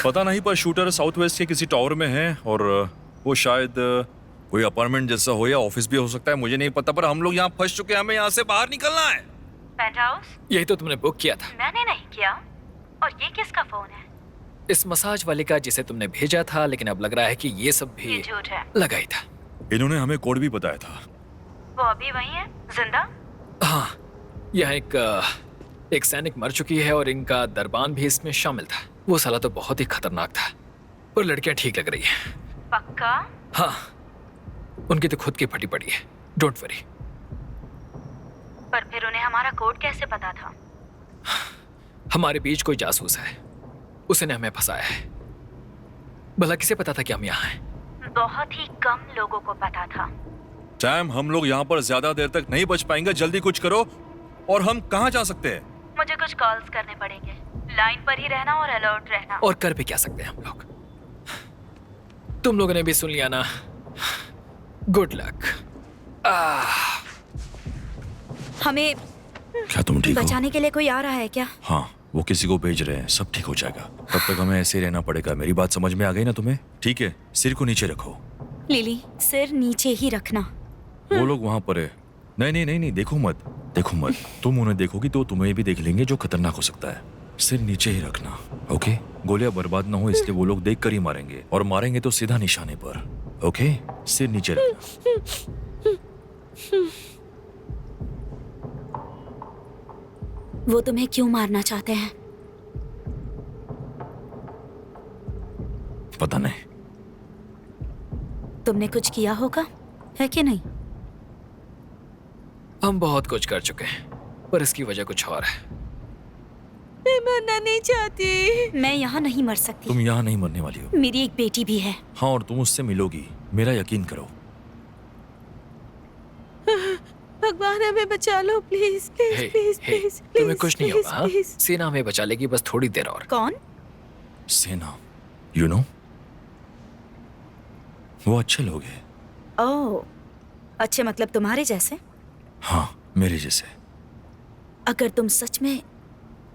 पता नहीं, पर शूटर साउथ वेस्ट के किसी टावर में है और वो शायद कोई अपार्टमेंट जैसा हो या ऑफिस भी हो सकता है, मुझे नहीं पता। पर हम लोग यहाँ फंस चुके हैं, हमें यहाँ से बाहर निकलना है। Paint house? यही तो तुमने बुक किया था। मैंने नहीं किया। और ये किसका फोन है? इस मसाज वाले का, जिसे तुमने भेजा था, लेकिन अब लग रहा है कि ये सब ये भी झूठ है। लगा ही था। इन्होंने हमें कोड भी बताया था। वो अभी वही है, जिंदा? हाँ, यहाँ एक सैनिक मर चुकी है और इनका दरबान भी इसमें शामिल था। वो साला तो बहुत ही खतरनाक था, पर लड़कियां ठीक लग रही हैं। पक्का? हाँ, उनकी तो खुद की फटी पड़ी है। Don't worry. पर फिर उन्हें हमारा कोड कैसे पता था? हमारे बीच कोई जासूस है, उसने हमें फंसाया है। भला किसे पता था कि हम यहाँ हैं? बहुत ही कम लोगों को पता था। सैम, हम लोग यहाँ पर ज्यादा देर तक नहीं बच पाएंगे। जल्दी कुछ करो। और हम कहाँ जा सकते हैं? मुझे कुछ कॉल्स करने पड़ेंगे। लाइन पर ही रहना और अलर्ट रहना। और कर भी क्या सकते हैं हम लोग? तुम लोगों ने भी सुन लिया ना। Good luck. हमें क्या तुम ठीक हो? बचाने के लिए कोई आ रहा है क्या? हाँ, वो किसी को भेज रहे हैं। सब ठीक हो जाएगा। तब तक हमें ऐसे ही रहना पड़ेगा। मेरी बात समझ में आ गई ना तुम्हें? ठीक है, सिर को नीचे रखो। लिली, सिर नीचे ही रखना। वो लोग वहां पर है। नहीं नहीं नहीं नहीं, देखो मत। देखो मत, तुम उन्हें देखोगी तो तुम्हें भी देख लेंगे, जो खतरनाक हो सकता है। सिर नीचे ही रखना, ओके? गोलियां बर्बाद ना हो इसलिए वो लोग देख कर ही मारेंगे, और मारेंगे तो सीधा निशाने पर, ओके? सिर नीचे रखना। वो तुम्हें क्यों मारना चाहते हैं? पता नहीं। तुमने कुछ किया होगा, है कि नहीं? हम बहुत कुछ कर चुके हैं, पर इसकी वजह कुछ और है। मैं मरना नहीं चाहती। मैं यहाँ नहीं मर सकती। तुम यहाँ नहीं मरने वाली हो। मेरी एक बेटी भी है। हाँ, और तुम उससे मिलोगी, मेरा यकीन करो। भगवान हमें बचा लो, प्लीज प्लीज हे, प्लीज हे, प्लीज। तुम्हें कुछ नहीं होगा, हाँ? प्लीज। सेना हमें बचा लेगी, बस थोड़ी देर और। कौन? सेना, यू नो, वो अच्छे लोग हैं। ओह, अच्छे मतलब तुम्हारे जैसे? हाँ, मेरे जैसे। अगर तुम सच में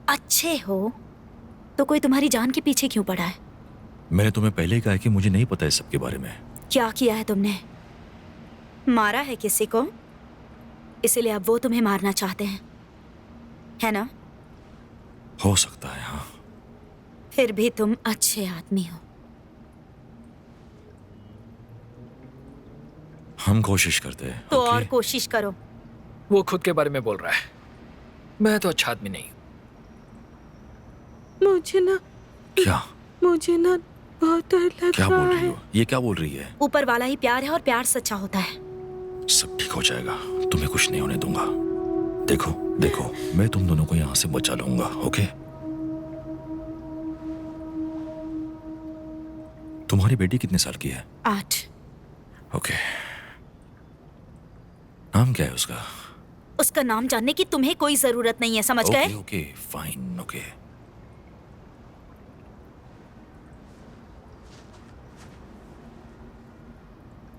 अच्छे हो तो कोई तुम्हारी जान के पीछे क्यों पड़ा है? मैंने तुम्हें पहले ही कहा है कि मुझे नहीं पता है सबके बारे में। क्या किया है तुमने? मारा है किसी को, इसलिए अब वो तुम्हें मारना चाहते हैं, है ना? हो सकता है, हाँ। फिर भी तुम अच्छे आदमी हो। हम कोशिश करते हैं। तो ओके? और कोशिश करो। वो खुद के बारे में बोल रहा है, मैं तो अच्छा आदमी नहीं। मुझे ना क्या बहुत डर लग क्या रहा बोल रही है। हो? ये क्या बोल रही है? ऊपर वाला ही प्यार है और प्यार सच्चा होता है। सब ठीक हो जाएगा, तुम्हें कुछ नहीं होने दूंगा। देखो देखो, मैं तुम दोनों को यहाँ से बचा लूंगा, ओके? तुम्हारी बेटी कितने साल की है? 8। ओके। नाम क्या है उसका? उसका नाम जानने की तुम्हें कोई जरूरत नहीं है, समझ ओके गए? Okay fine, okay.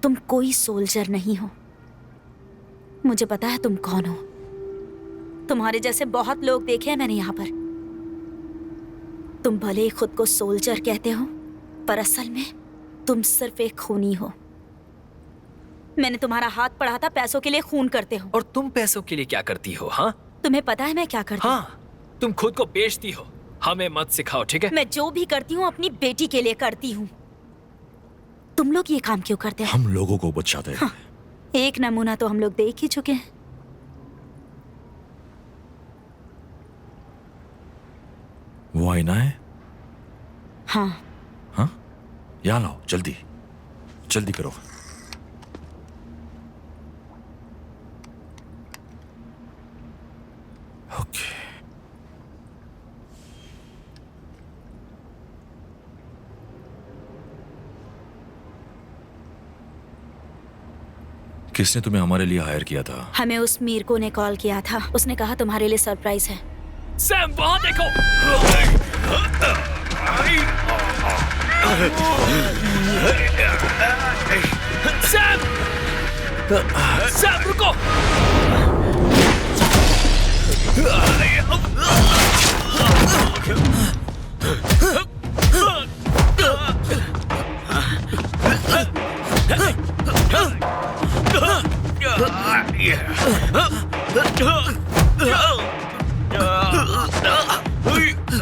तुम कोई सोल्जर नहीं हो, मुझे पता है तुम कौन हो। तुम्हारे जैसे बहुत लोग देखे हैं मैंने यहाँ पर। तुम भले ही खुद को सोल्जर कहते हो, पर असल में तुम सिर्फ एक खूनी हो। मैंने तुम्हारा हाथ पढ़ा था, पैसों के लिए खून करते हो। और तुम पैसों के लिए क्या करती हो? हाँ तुम्हें पता है मैं क्या करती हूँ? हाँ, तुम खुद को बेचती हो। हमें मत सिखाओ, ठीक है? मैं जो भी करती हूँ अपनी बेटी के लिए करती हूँ। तुम लोग ये काम क्यों करते हो? हम लोगों को बचाते हैं। हाँ, एक नमूना तो हम लोग देख ही चुके हैं। वो आईना है? हाँ, हाँ, यहाँ लाओ, जल्दी जल्दी करो। ओके। किसने तुम्हें हमारे लिए हायर किया था? हमें उस मीरको ने कॉल किया था। उसने कहा तुम्हारे लिए सरप्राइज है। सैम, वहां देखो। सैम! सैम, रुको!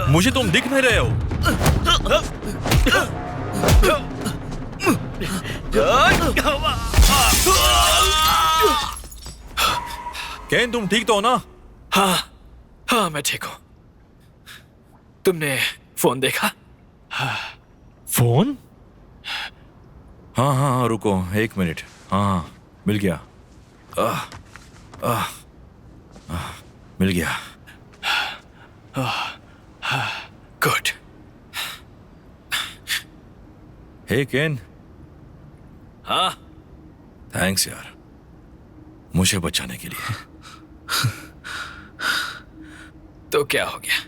मुझे तुम दिख नहीं रहे हो। केन, तुम ठीक तो हो ना? हाँ हाँ, मैं ठीक हूँ। तुमने फोन देखा? फोन? हाँ हाँ हाँ, रुको 1 मिनट। हाँ, मिल गया। मिल गया। गुड। हे केन। हाँ, थैंक्स यार, मुझे बचाने के लिए। तो क्या हो गया?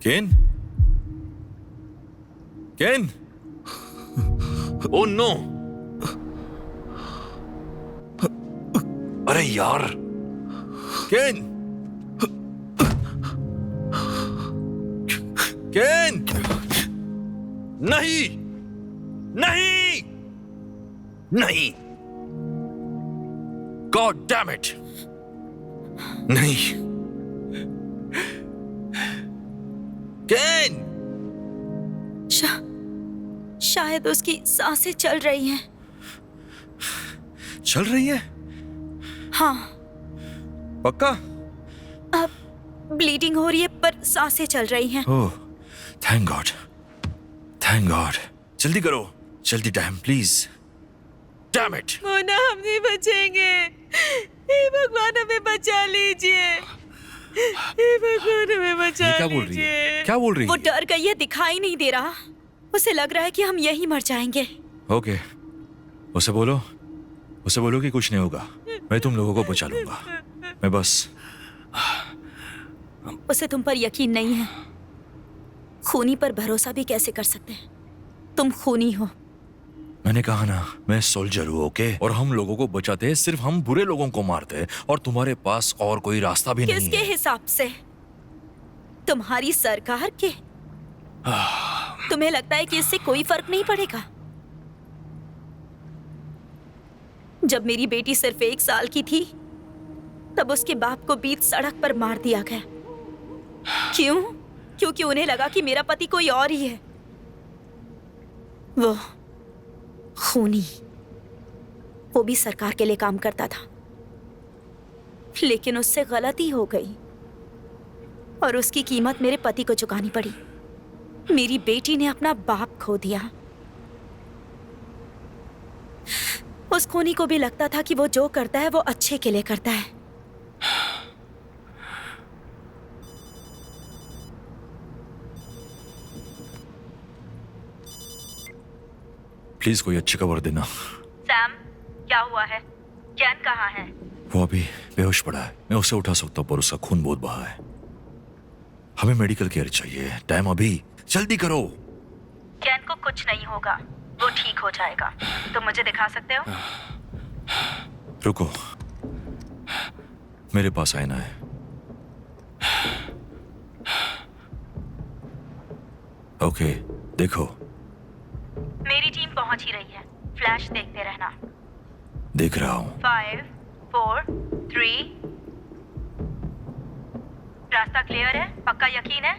केन? केन? Oh no! अरे यार, केन! केन! नहीं! नहीं! नहीं! God damn it! नहीं, केन! शायद उसकी सांसें चल रही हैं। चल रही है? हाँ, पक्का? अब ब्लीडिंग हो रही है पर सांसें चल रही हैं। ओह, थैंक गॉड, थैंक गॉड। जल्दी करो, जल्दी dam, please. Damn it! Mona, हम नहीं बचेंगे। हे भगवान, हमें बचा लीजिए। हे भगवान, हमें बचा ये क्या बोल रही है? लीजिए। क्या बोल रही वो है? डर गई है, दिखाई नहीं दे रहा। उसे लग रहा है कि हम यहीं मर जाएंगे। ओके, उसे बोलो कि कुछ नहीं होगा। मैं तुम लोगों को बचा लूंगा। मैं बस उसे तुम पर यकीन नहीं है। खूनी पर भरोसा भी कैसे कर सकते हैं? तुम खूनी हो। मैंने कहा ना, मैं सोल्जर हूँ, ओके? और हम लोगों को बचाते हैं, सिर्फ हम बुरे लोगों को मारते हैं, और तुम्हारे पास और कोई रास्ता भी नहीं किसके है। हिसाब से? तुम्हारी सरकार के? तुम्हें लगता है कि इससे कोई फर्क नहीं पड़ेगा? जब मेरी बेटी सिर्फ 1 साल की थी, तब उसके बाप को बीच सड़क पर मार दिया गया। क्यों? क्योंकि उन्हें लगा कि मेरा पति कोई और ही है। वो खूनी, वो भी सरकार के लिए काम करता था, लेकिन उससे गलती हो गई और उसकी कीमत मेरे पति को चुकानी पड़ी। मेरी बेटी ने अपना बाप खो दिया। उस खूनी को भी लगता था कि वो जो करता है वो अच्छे के लिए करता है। प्लीज कोई अच्छी खबर देना। सैम, क्या हुआ है? कैन कहाँ है? वो अभी बेहोश पड़ा है। मैं उसे उठा सकता हूँ पर उसका खून बहुत बहा है। हमें मेडिकल केयर चाहिए। टाइम अभी, जल्दी करो। कैन को कुछ नहीं होगा, वो ठीक हो जाएगा। तुम मुझे दिखा सकते हो? रुको, मेरे पास आईना है। ओके, देखो। मेरी टीम पहुंच ही रही है। फ्लैश देखते रहना। देख रहा हूँ। 5, 4, 3। रास्ता क्लियर है? पक्का यकीन है?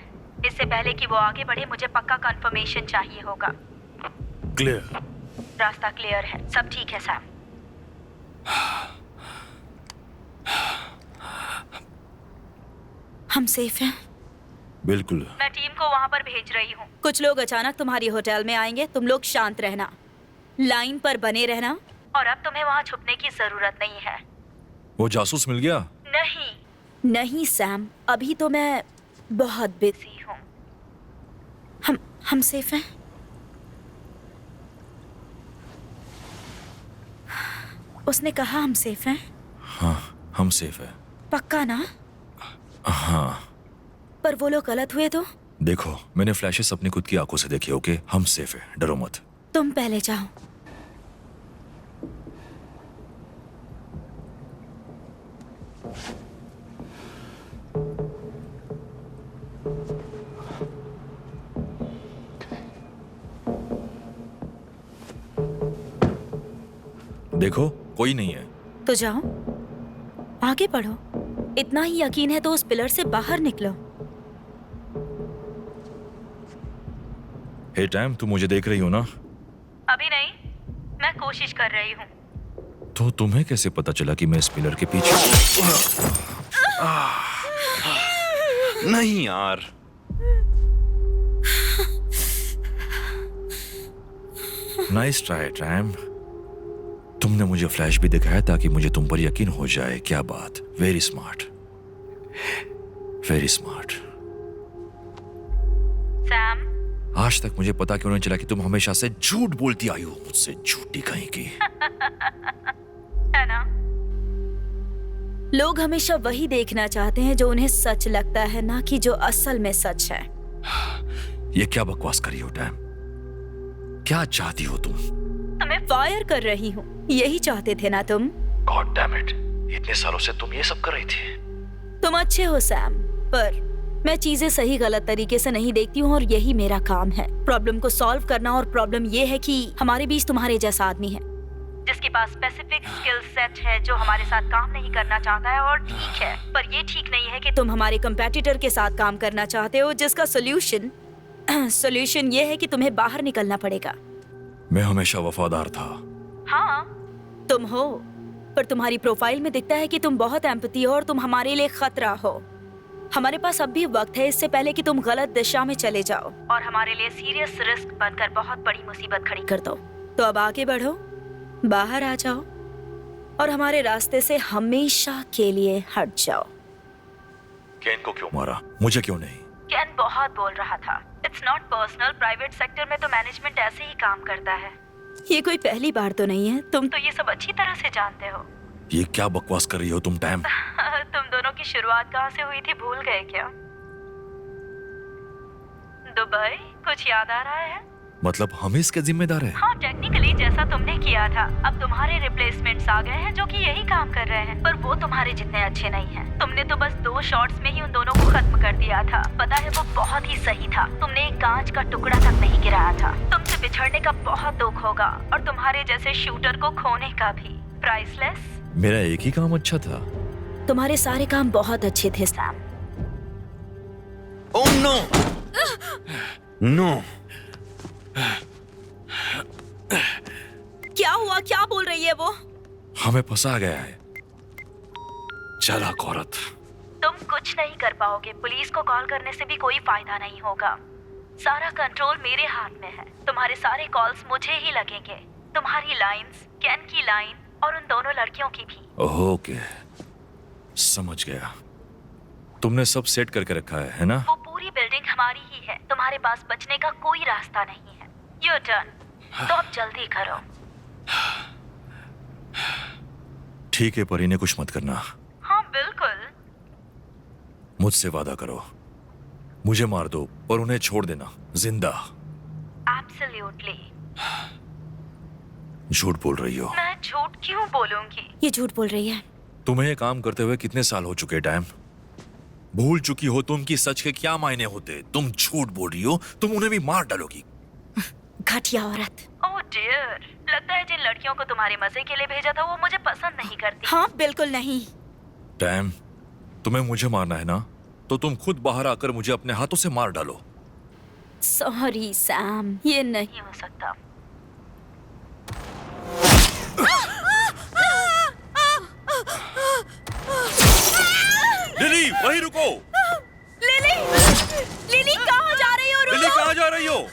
इससे पहले कि वो आगे बढ़े, मुझे पक्का कंफर्मेशन चाहिए होगा। क्लियर। रास्ता क्लियर है, सब ठीक है सैम। हम सेफ हैं? बिल्कुल। मैं टीम को वहां पर भेज रही हूँ। कुछ लोग अचानक तुम्हारी होटल में आएंगे। तुम लोग शांत रहना, लाइन पर बने रहना, और अब तुम्हें वहां छुपने की जरूरत नहीं है। वो जासूस मिल गया? नहीं सैम, अभी तो मैं बहुत बिजी हूँ। हम सेफ हैं? उसने कहा हम सेफ हैं? हाँ, हम सेफ है। पक्का ना? हाँ। पर वो लोग गलत हुए तो? देखो, मैंने फ्लैशेस अपनी खुद की आंखों से देखे, ओके? हम सेफ है, डरो मत। तुम पहले जाओ। देखो, कोई नहीं है। तो जाओ, आगे बढ़ो। इतना ही यकीन है तो उस पिलर से बाहर निकलो। हे टैम, तुम मुझे देख रही हो ना? अभी नहीं, मैं कोशिश कर रही हूँ। तो तुम्हें कैसे पता चला कि मैं इस पिलर के पीछे? नहीं यार। Nice try time. तुमने मुझे फ्लैश भी दिखाया ताकि मुझे तुम पर यकीन हो जाए। क्या बात, very smart, very smart. Sam, आज तक मुझे पता क्यों नहीं चला कि तुम हमेशा से झूठ बोलती आई हो। मुझसे झूठी कहीं की। है ना? लोग हमेशा वही देखना चाहते हैं जो उन्हें सच लगता है, ना कि जो असल में सच है। ये क्या बकवास करी हो टैम? क्या चाहती हो तुम? तुम्हें फायर कर रही हूँ, यही चाहते थे ना तुम? गॉड डैम इट, इतने सालों से तुम ये सब कर रही थी। तुम अच्छे हो सैम, पर मैं चीजें सही गलत तरीके से नहीं देखती हूँ और यही मेरा काम है। प्रॉब्लम को सॉल्व करना, और प्रॉब्लम ये है कि हमारे बीच तुम्हारे जैसा आदमी है जिसकी उसके पास स्पेसिफिक स्किल सेट है जो हमारे साथ काम नहीं करना चाहता है, और ठीक है, पर ये ठीक नहीं है कि तुम हमारे कंपेटिटर के साथ काम करना चाहते हो, जिसका सोल्यूशन ये है कि तुम्हें बाहर निकलना पड़ेगा। मैं हमेशा वफादार था। हाँ, तुम हो, पर तुम्हारी प्रोफाइल में दिखता है कि तुम बहुत एम्पैथी हो और तुम हमारे लिए खतरा हो। हमारे पास अब भी वक्त है, इससे पहले कि तुम गलत दिशा में चले जाओ और हमारे लिए सीरियस रिस्क बनकर बहुत बड़ी मुसीबत खड़ी कर दो। तो अब आगे बढ़ो, बाहर आ जाओ और हमारे रास्ते से हमेशा के लिए हट जाओ। केन को क्यों मारा? मुझे क्यों नहीं? केन बहुत बोल रहा था। It's not personal, private sector में तो मैनेजमेंट ऐसे ही काम करता है। ये कोई पहली बार तो नहीं है, तुम तो ये सब अच्छी तरह से जानते हो। ये क्या बकवास कर रही हो तुम टैम? तुम दोनों की शुरुआत कहाँ से हुई थी भूल गए क्या? दुबई? कुछ याद आ रहा है? मतलब हम इसके जिम्मेदार हैं? हाँ, टेक्निकली जैसा तुमने किया था, अब तुम्हारे रिप्लेसमेंट्स आ गए हैं जो कि यही काम कर रहे हैं, पर वो तुम्हारे जितने अच्छे नहीं हैं। तुमने तो बस 2 शॉट्स में ही उन दोनों को खत्म कर दिया था। पता है, वो बहुत ही सही था। तुमने एक कांच का टुकड़ा तक नहीं गिराया था। तुमसे बिछड़ने का बहुत दुख होगा और तुम्हारे जैसे शूटर को खोने का भी। प्राइसलेस। मेरा एक ही काम अच्छा था। तुम्हारे सारे काम बहुत अच्छे थे सैम। Oh no! नो! क्या हुआ? क्या बोल रही है वो? हमें फंसा गया है। चालाक औरत। तुम कुछ नहीं कर पाओगे। पुलिस को कॉल करने से भी कोई फायदा नहीं होगा। सारा कंट्रोल मेरे हाथ में है। तुम्हारे सारे कॉल्स मुझे ही लगेंगे। तुम्हारी लाइंस, केन की लाइन और उन दोनों लड़कियों की भी। ओके, समझ गया। तुमने सब सेट करके रखा है ना? वो पूरी बिल्डिंग हमारी ही है। तुम्हारे पास बचने का कोई रास्ता नहीं है। Your turn. तो अब जल्दी करो। ठीक है, पर इन्हें कुछ मत करना। हाँ बिल्कुल। मुझसे वादा करो। मुझे मार दो पर उन्हें छोड़ देना जिंदा। Absolutely. झूठ बोल रही हो। मैं झूठ क्यों बोलूंगी? ये झूठ बोल रही है। तुम्हें ये काम करते हुए कितने साल हो चुके टाइम? भूल चुकी हो तुम कि सच के क्या मायने होते। तुम झूठ बोल रही हो, तुम उन्हें भी मार डालोगी। घटिया औरत। ओह डियर, लगता है जिन लड़कियों को तुम्हारे मजे के लिए भेजा था वो मुझे पसंद नहीं करती। हाँ बिल्कुल नहीं। टाइम, तुम्हें मुझे मारना है ना, तो तुम खुद बाहर आकर मुझे अपने हाथों से मार डालो। सॉरी सैम, ये नहीं हो सकता। लिली, वहीं रुको। लिली, लिली कहाँ जा रही हो? लिली कहाँ जा रही हो?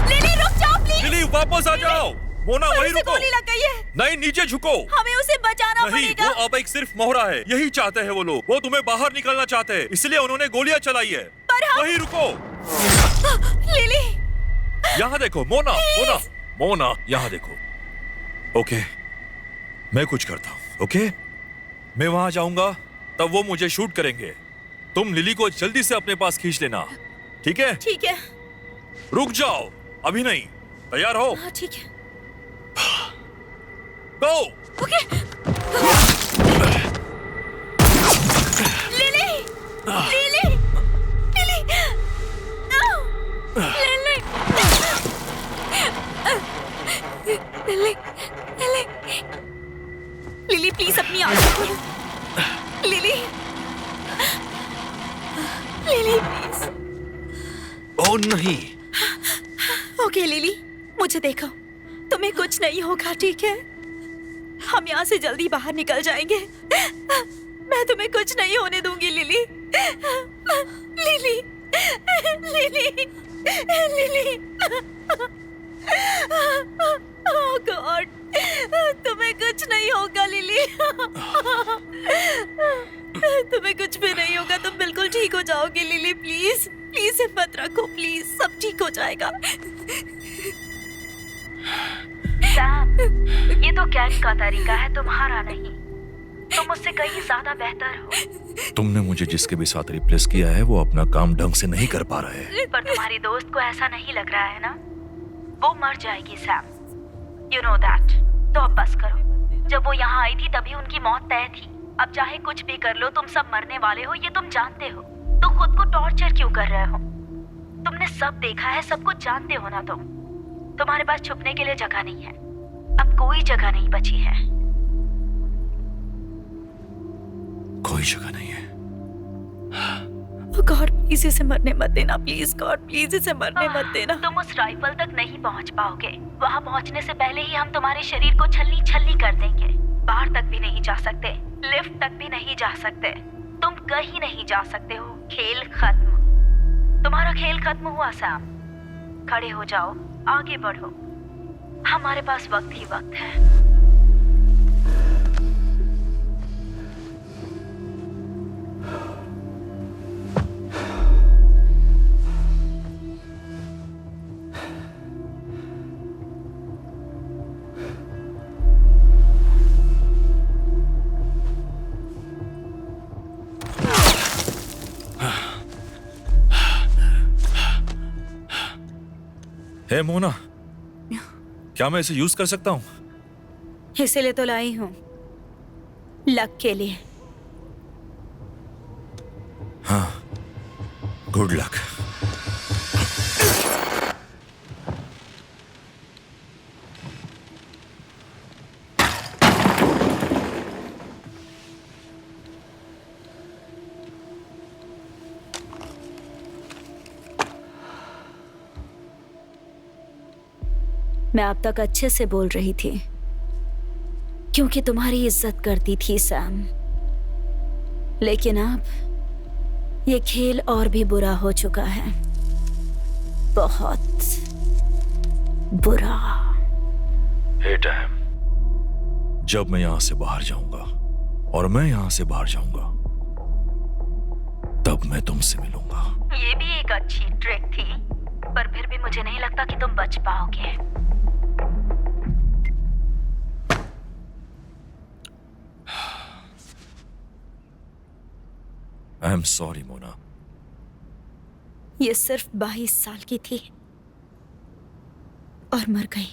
लिली रुक जाओ प्लीज। लिली वापस आ जाओ। मोना वहीं रुको। गोली लग गई है। नहीं, नीचे झुको। हमें उसे बचाना नहीं, पड़ेगा। वो अब एक सिर्फ मोहरा है। यही चाहते हैं वो लोग। वो तुम्हें बाहर निकलना चाहते हैं, इसलिए उन्होंने गोलियां चलाई है। पर हम... वहीं रुको। लिली, यहाँ देखो। मोना, मोना, मोना, यहाँ देखो। ओके, मैं कुछ करता हूँ। ओके, मैं वहां जाऊंगा, तब वो मुझे शूट करेंगे। तुम लिली को जल्दी से अपने पास खींच लेना, ठीक है? ठीक है। रुक जाओ, अभी नहीं। तैयार हो? हाँ ठीक है। Go. Okay. Lily, Lily, Lily, Lily, Lily, Lily, Lily please अपनी आंखें खोलो। Lily, Lily please. ओह नहीं। ओके लिली, मुझे देखो, तुम्हें कुछ नहीं होगा, ठीक है? हम यहाँ से जल्दी बाहर निकल जाएंगे। मैं तुम्हें कुछ नहीं होने दूंगी Lily. Lily, Lily, Lily. Oh God, तुम्हें कुछ नहीं होगा लिली। तुम्हें कुछ भी नहीं होगा, तुम बिल्कुल ठीक हो जाओगे लिली। प्लीज प्लीज हिम्मत रखो, प्लीज सब ठीक हो जाएगा। सैम, ये तो कैन का तरीका है, तुम्हारा नहीं। तुम मुझसे कहीं ज्यादा बेहतर हो। तुमने मुझे जिसके भी साथ रिप्लेस किया है वो अपना काम ढंग से नहीं कर पा रहा है। पर तुम्हारी दोस्त को ऐसा नहीं लग रहा है ना? वो मर जाएगी सैम, यू नो दैट। तो अब बस करो। जब वो यहाँ आई थी तभी उनकी मौत तय थी। अब चाहे कुछ भी कर लो, तुम सब मरने वाले हो, ये तुम जानते हो। तो खुद को टॉर्चर क्यों कर रहे हो? तुमने सब देखा है, सब कुछ जानते हो ना तुम। तुम्हारे पास छुपने के लिए जगह नहीं है। अब कोई जगह नहीं बची है। कोई जगह नहीं है। गॉड प्लीज इसे मरने मत देना, प्लीज गॉड प्लीज इसे मरने मत देना। तुम उस राइफल तक नहीं पहुंच पाओगे। वहां पहुंचने से पहले ही हम तुम्हारे शरीर को छलनी छलनी कर देंगे। बाहर तक भी नहीं जा सकते, लिफ्ट तक भी नहीं जा सकते, तुम कहीं नहीं जा सकते हो। खेल खत्म। तुम्हारा खेल खत्म हुआ सैम। खड़े हो जाओ, आगे बढ़ो। हमारे पास वक्त ही वक्त है। हे मोना, क्या मैं इसे यूज कर सकता हूं? इसीलिए तो लाई हूं, लक के लिए। हाँ, गुड लक। मैं अब तक अच्छे से बोल रही थी क्योंकि तुम्हारी इज्जत करती थी सैम, लेकिन अब ये खेल और भी बुरा हो चुका है, बहुत बुरा। हे डैम, जब मैं यहां से बाहर जाऊंगा और मैं यहां से बाहर जाऊंगा तब मैं तुमसे मिलूंगा। ये भी एक अच्छी ट्रिक थी, पर फिर भी मुझे नहीं लगता कि तुम बच पाओगे। I am sorry Mona. ये सिर्फ 22 साल की थी और मर गई।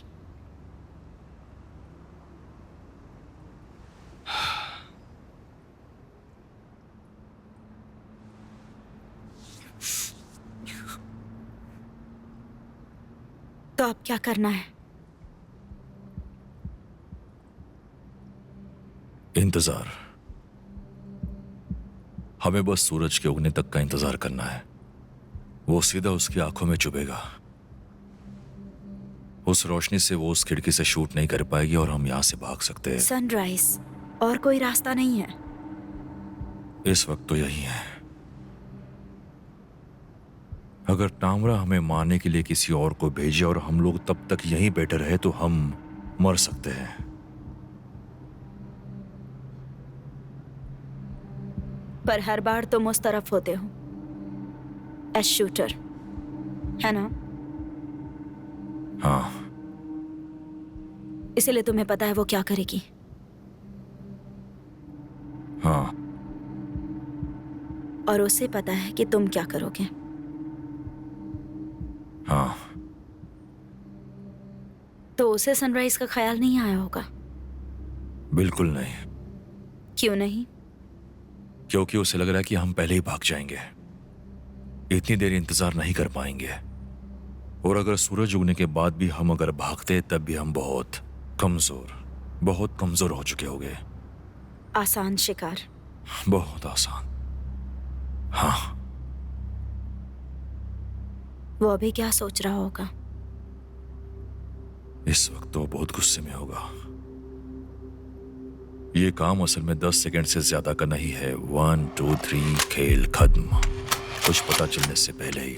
तो अब क्या करना है? इंतजार। हमें बस सूरज के उगने तक का इंतजार करना है। वो सीधा उसकी आंखों में चुभेगा। उस रोशनी से वो उस खिड़की से शूट नहीं कर पाएगी और हम यहां से भाग सकते हैं। सनराइज, और कोई रास्ता नहीं है। इस वक्त तो यही है। अगर टामरा हमें मारने के लिए किसी और को भेजे और हम लोग तब तक यहीं बैठे रहे तो हम मर सकते हैं। पर हर बार तुम उस तरफ होते हो एज शूटर, है ना? हाँ, इसीलिए तुम्हें पता है वो क्या करेगी। हाँ, और उसे पता है कि तुम क्या करोगे। हाँ। तो उसे सनराइज का ख्याल नहीं आया होगा। बिल्कुल नहीं। क्यों नहीं? क्योंकि उसे लग रहा है कि हम पहले ही भाग जाएंगे, इतनी देर इंतजार नहीं कर पाएंगे। और अगर सूरज उगने के बाद भी हम अगर भागते तब भी हम बहुत कमजोर हो चुके होंगे। आसान शिकार। बहुत आसान। हाँ। वो अभी क्या सोच रहा होगा? इस वक्त तो बहुत गुस्से में होगा। ये काम असल में 10 सेकंड से ज्यादा का नहीं है। 1 2 3 खेल खत्म, कुछ पता चलने से पहले ही।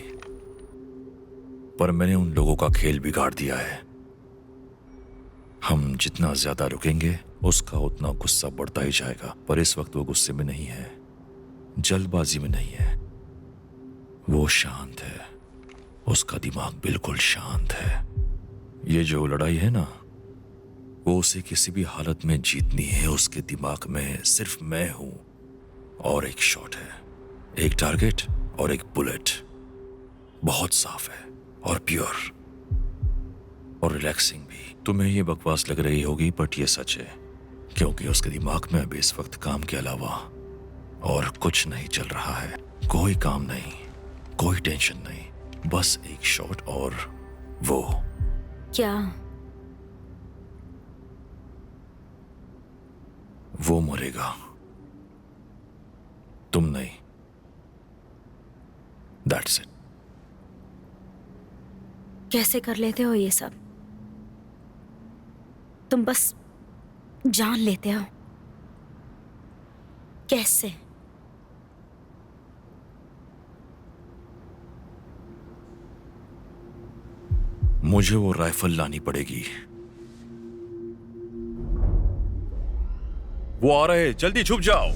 पर मैंने उन लोगों का खेल बिगाड़ दिया है। हम जितना ज्यादा रुकेंगे उसका उतना गुस्सा बढ़ता ही जाएगा। पर इस वक्त वो गुस्से में नहीं है, जल्दबाजी में नहीं है। वो शांत है, उसका दिमाग बिल्कुल शांत है। ये जो लड़ाई है ना, वो उसे किसी भी हालत में जीतनी है। उसके दिमाग में सिर्फ मैं हूं और एक शॉट है, एक टारगेट और एक बुलेट। बहुत साफ है और प्योर और रिलैक्सिंग भी। तुम्हें ये बकवास लग रही होगी बट ये सच है, क्योंकि उसके दिमाग में अभी इस वक्त काम के अलावा और कुछ नहीं चल रहा है। कोई काम नहीं, कोई टेंशन नहीं, बस एक शॉट और वो। क्या वो मरेगा, तुम नहीं। That's it. कैसे कर लेते हो ये सब? तुम बस जान लेते हो। कैसे? मुझे वो राइफल लानी पड़ेगी। वो आ रहे, जल्दी छुप जाओ।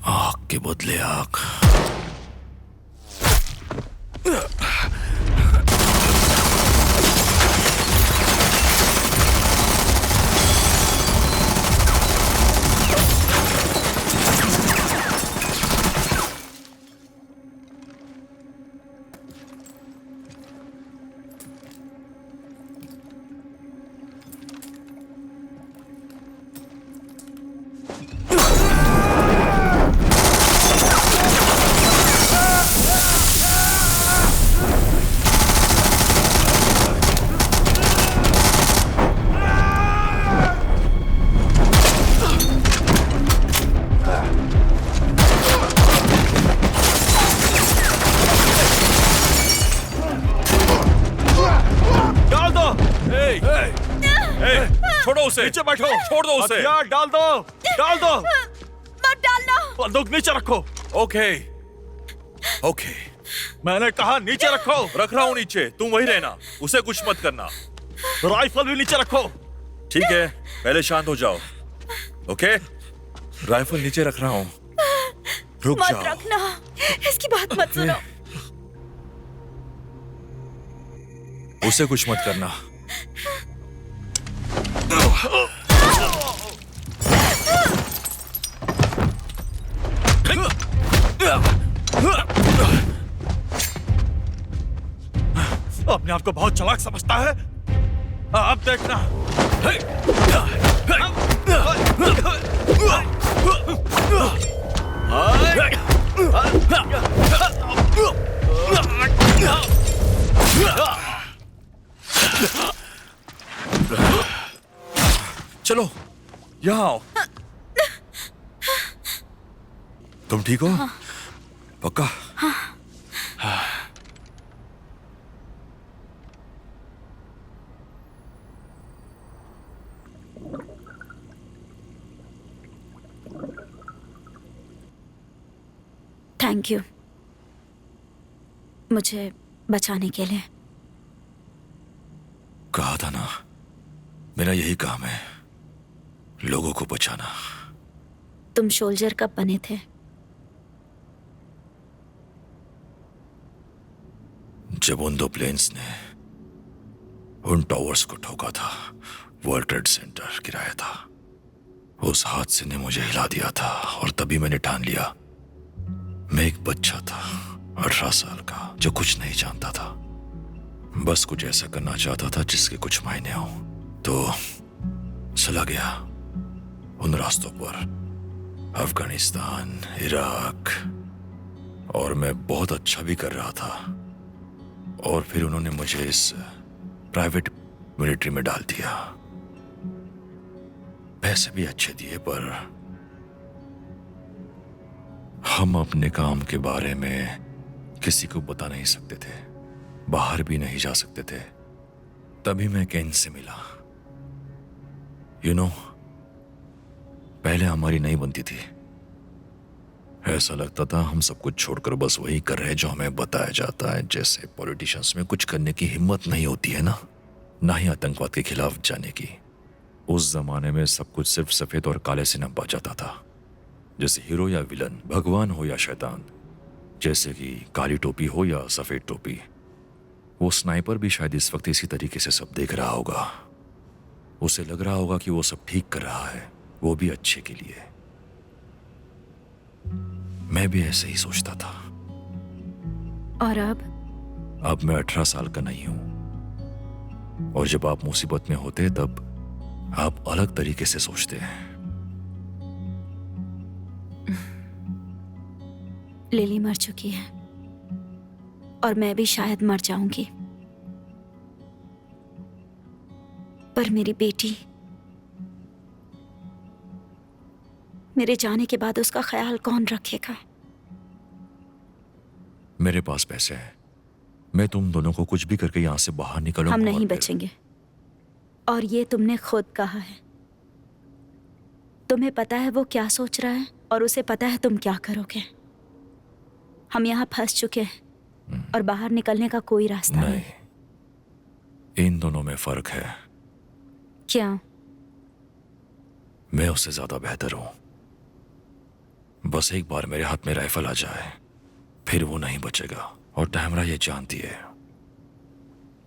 आग के बदले आग। छोड़ो उसे, नीचे बैठो, छोड़ दो उसे। हथियार डाल दो, डाल दो। मत डालना। बंदूक नीचे रखो। ओके ओके, मैंने कहा नीचे रखो। रख रहा हूं नीचे, तुम वही रहना, उसे कुछ मत करना। राइफल भी नीचे रखो। ठीक है, पहले शांत हो जाओ। ओके, राइफल नीचे रख रहा हूं, रुक मत जाओ। रखना, इसकी बात मत सुनो। उसे कुछ मत करना। अपने आप को बहुत चालाक समझता है। अब देखना। चलो यहाँ आओ। तुम ठीक हो? पक्का? थैंक यू मुझे बचाने के लिए। कहा था ना, मेरा यही काम है, लोगों को बचाना। तुम सोल्जर कब बने थे? जब उन दो प्लेन्स ने उन टावर्स को ठोका था, वर्ल्ड ट्रेड सेंटर गिराया था, उस हादसे ने मुझे हिला दिया था। और तभी मैंने ठान लिया, मैं एक बच्चा था 18 साल का, जो कुछ नहीं जानता था, बस कुछ ऐसा करना चाहता था जिसके कुछ मायने हो। तो चला गया उन रास्तों पर, अफगानिस्तान, इराक, और मैं बहुत अच्छा भी कर रहा था। और फिर उन्होंने मुझे इस प्राइवेट मिलिट्री में डाल दिया। पैसे भी अच्छे दिए, पर हम अपने काम के बारे में किसी को बता नहीं सकते थे, बाहर भी नहीं जा सकते थे। तभी मैं केन से मिला। पहले हमारी नहीं बनती थी। ऐसा लगता था हम सब कुछ छोड़कर बस वही कर रहे हैं जो हमें बताया जाता है। जैसे पॉलिटिशियंस में कुछ करने की हिम्मत नहीं होती है ना ही आतंकवाद के खिलाफ जाने की। उस जमाने में सब कुछ सिर्फ सफेद और काले से नपा जाता था, जैसे हीरो या विलन, भगवान हो या शैतान, जैसे कि काली टोपी हो या सफेद टोपी। वो स्नाइपर भी शायद इस वक्त इसी तरीके से सब देख रहा होगा। उसे लग रहा होगा कि वो सब ठीक कर रहा है, वो भी अच्छे के लिए। मैं भी ऐसे ही सोचता था। और अब मैं 18 साल का नहीं हूं, और जब आप मुसीबत में होते तब आप अलग तरीके से सोचते हैं। लिली मर चुकी है और मैं भी शायद मर जाऊंगी, पर मेरी बेटी, मेरे जाने के बाद उसका ख्याल कौन रखेगा? मेरे पास पैसे हैं, मैं तुम दोनों को कुछ भी करके यहां से बाहर निकलूंगा। हम नहीं और फिर- बचेंगे, और ये तुमने खुद कहा है। तुम्हें पता है वो क्या सोच रहा है, और उसे पता है तुम क्या करोगे। हम यहाँ फंस चुके हैं और बाहर निकलने का कोई रास्ता नहीं। इन दोनों में फर्क है। क्या? मैं उससे ज्यादा बेहतर हूं। बस एक बार मेरे हाथ में राइफल आ जाए, फिर वो नहीं बचेगा। और टैमरा ये जानती है।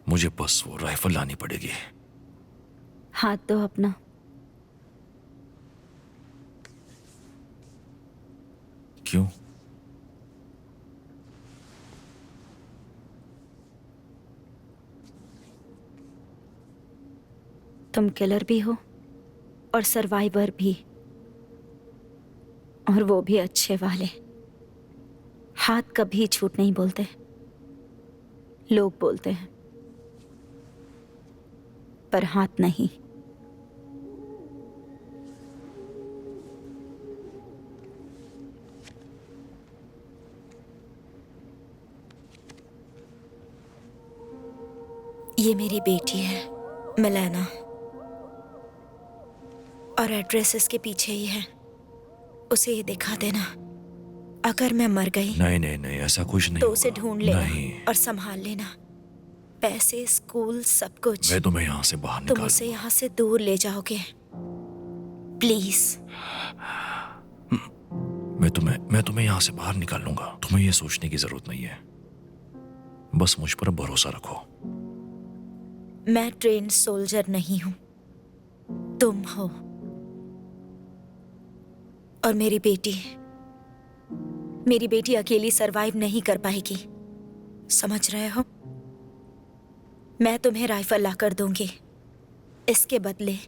मुझे बस वो राइफल लानी पड़ेगी। हाथ दो अपना। क्यों? तुम किलर भी हो और सर्वाइवर भी, और वो भी अच्छे वाले। हाथ कभी झूठ नहीं बोलते, लोग बोलते हैं, पर हाथ नहीं। ये मेरी बेटी है मिलेना, और एड्रेस इसके पीछे ही है। उसे ये दिखा देना। अगर मैं मर गई नहीं, ऐसा कुछ नहीं तो उसे होगा। ढूंढ लेना नहीं, और संभाल लेना। पैसे, स्कूल, सब कुछ। मैं तुम्हें यहाँ से बाहर तुम निकाल उसे दूंगा। यहाँ से दूर ले जाओगे, प्लीज। मैं तुम्हें यहाँ से बाहर निकाल लूंगा। तुम्हें ये सोचने की जरूरत नहीं है। बस मुझ पर भरोसा रखो। मैं ट्रेन्ड सोल्जर नहीं हूं, तुम हो। और मेरी बेटी अकेली सरवाइव नहीं कर पाएगी, समझ रहे हो? मैं तुम्हें राइफल ला कर दूंगी। इसके बदले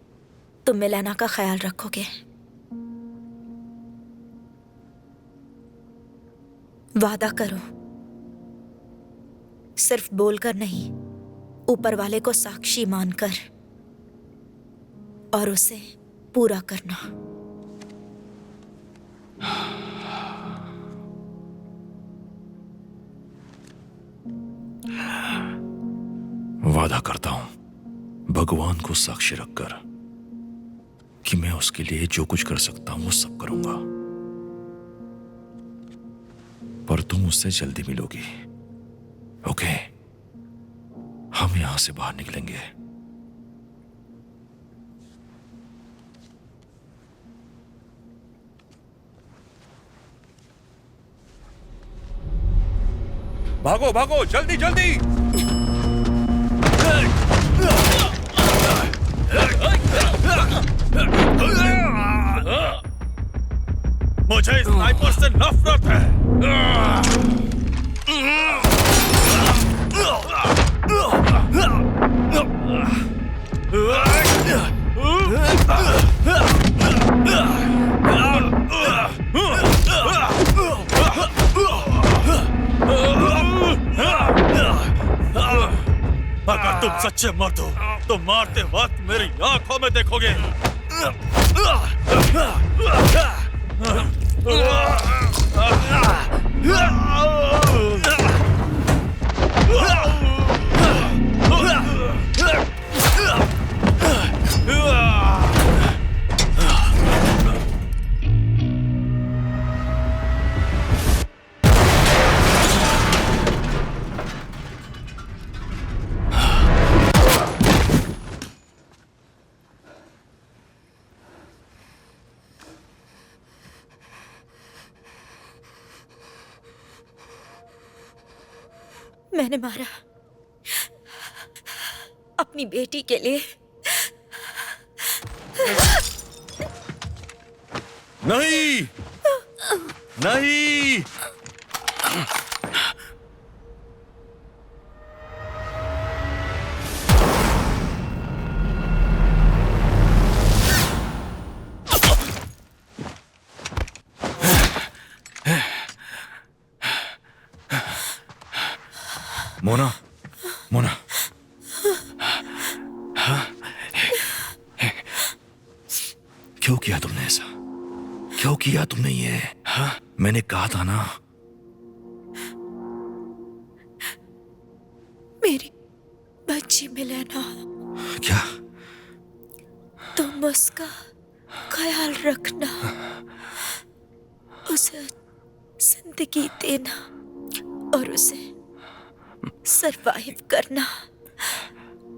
तुम मिलेना का ख्याल रखोगे। वादा करो, सिर्फ बोलकर नहीं, ऊपर वाले को साक्षी मानकर, और उसे पूरा करना। वादा करता हूं भगवान को साक्षी रखकर कि मैं उसके लिए जो कुछ कर सकता हूं वो सब करूंगा। पर तुम उससे जल्दी मिलोगी, ओके? हम यहां से बाहर निकलेंगे। भागो भागो, जल्दी जल्दी! मुझे स्नाइपर से नफरत है। अगर तुम सच्चे मर्द हो तो मारते वक्त मेरी आंखों में देखोगे। मैंने मारा अपनी बेटी के लिए। नहीं, नहीं। मोना, मोना, क्यों किया तुमने ऐसा? क्यों किया तुमने ये? हाँ? मैंने कहा था ना। मेरी बच्ची मिले ना, क्या? तुम उसका ख्याल रखना, उसे जिंदगी देना और उसे सरवाइव करना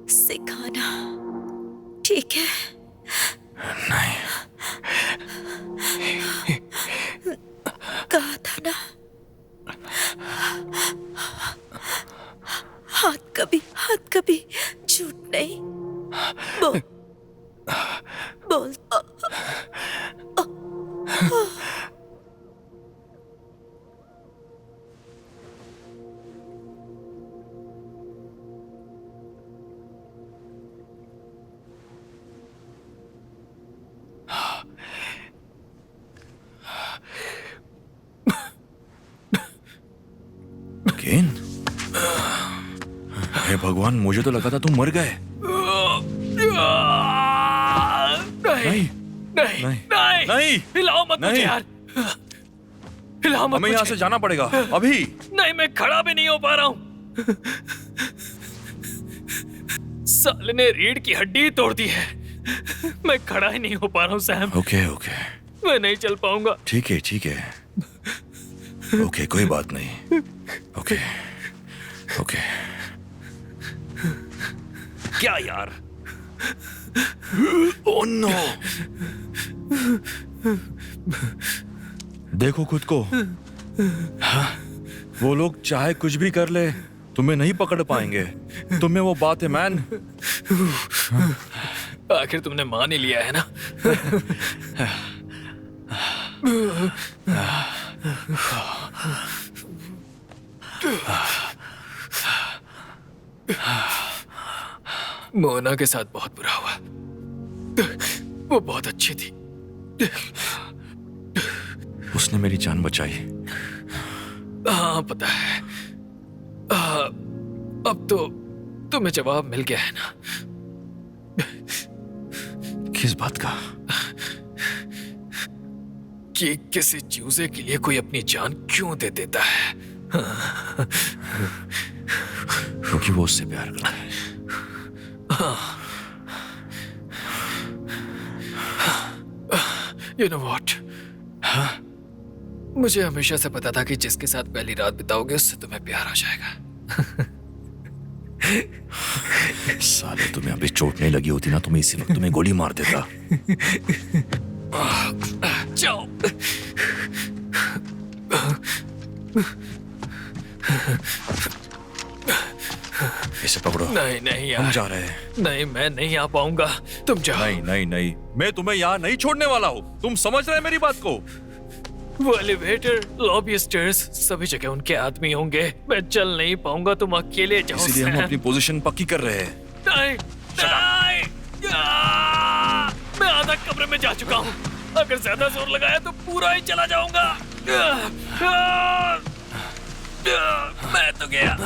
सिखाना, ठीक है? नहीं। कहा था ना, हाथ कभी झूठ नहीं बोल बोल। केन, हे भगवान, मुझे तो लगा था तुम मर गए। नहीं नहीं नहीं, नहीं नहीं, हिलाओ मत मुझे नहीं। यार, हिलाओ मत हमें यहाँ मुझे। से जाना पड़ेगा अभी। नहीं, मैं खड़ा भी नहीं हो पा रहा हूँ। साले ने रीढ़ की हड्डी ही तोड़ दी है। मैं खड़ा ही नहीं हो पा रहा हूँ सैम। ओके ओके, मैं नहीं चल पाऊंगा। ठीक है ठीक है, ओके, कोई बात नहीं। Okay okay. क्या यार? Oh no! देखो खुद को। हाँ? वो लोग चाहे कुछ भी कर ले, तुम्हें नहीं पकड़ पाएंगे। तुम्हें वो बात है मैन। आखिर तुमने मान ही लिया है ना। मोना के साथ बहुत बुरा हुआ। वो बहुत अच्छी थी। उसने मेरी जान बचाई। हाँ पता है। अब तो तुम्हें जवाब मिल गया है ना। किस बात का? कि किसी चूजे के लिए कोई अपनी जान क्यों दे देता है? क्योंकि वो उससे प्यार करता है। You know what? मुझे हमेशा से पता था कि जिसके साथ पहली रात बिताओगे उससे तुम्हें प्यार हो जाएगा। साले, तुम्हें अभी चोट नहीं लगी होती ना, तुम्हें इसी वक्त तुम्हें गोली मार देता। जाओ। इसे पकड़ो। नहीं नहीं यार, हम जा रहे हैं। नहीं मैं नहीं आ पाऊंगा, तुम जाओ। नहीं नहीं नहीं, मैं तुम्हें यहाँ नहीं छोड़ने वाला हूँ। तुम समझ रहे हैं मेरी बात को? वो एलिवेटर, लॉबी, स्टेयर्स, सभी जगह उनके आदमी होंगे। मैं चल नहीं पाऊंगा, तुम अकेले जाओ। इसीलिए हम सैम। अपनी पोजीशन पक्की कर रहे हैं। नहीं, नहीं, मैं आधा कमरे में जा चुका हूँ। अगर ज्यादा जोर लगाया तो पूरा ही चला जाऊंगा। मैं तो गया।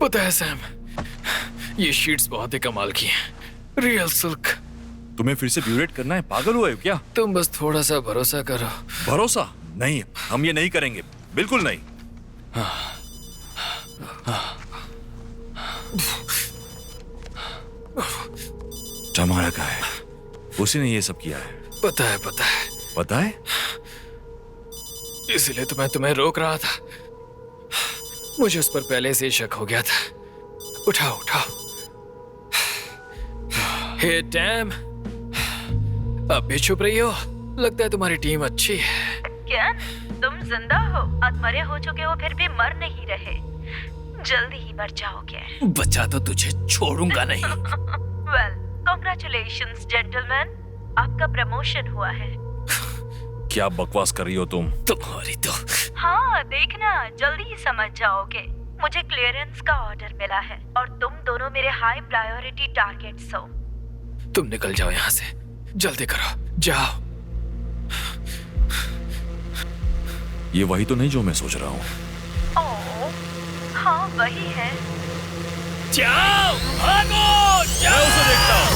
पता है सैम, ये शीट्स बहुत ही कमाल की हैं। Real silk. तुम्हें फिर से ब्यूरेट करना है? पागल हुए हो क्या? तुम बस थोड़ा सा भरोसा करो। भरोसा नहीं, हम ये नहीं करेंगे, बिल्कुल नहीं। टमारा का है, उसी ने ये सब किया है। पता है, पता है, पता है? इसलिए तो मैं तुम्हें रोक रहा था। मुझे उस पर पहले से ही शक हो गया था। उठाओ उठाओ। हे डैम, अब भी छुप रही हो? लगता है तुम्हारी टीम अच्छी है। क्या तुम जिंदा हो? अधमरे हो चुके हो फिर भी मर नहीं रहे। जल्दी ही मर जाओगे। बच्चा तो तुझे छोड़ूंगा नहीं। वेल, कांग्रेचुलेशंस जेंटलमैन, आपका प्रमोशन हुआ है। क्या बकवास कर रही हो तुम? तुम्हारी तो। हाँ, देखना जल्दी ही समझ जाओगे। मुझे क्लियरेंस का ऑर्डर मिला है और तुम दोनों मेरे हाई प्रायोरिटी टारगेट्स हो। तुम निकल जाओ यहाँ से, जल्दी करो, जाओ। ये वही तो नहीं जो मैं सोच रहा हूँ। ओह, हाँ वही है। जाओ, भागो, जाओ। उसे देखता हूँ।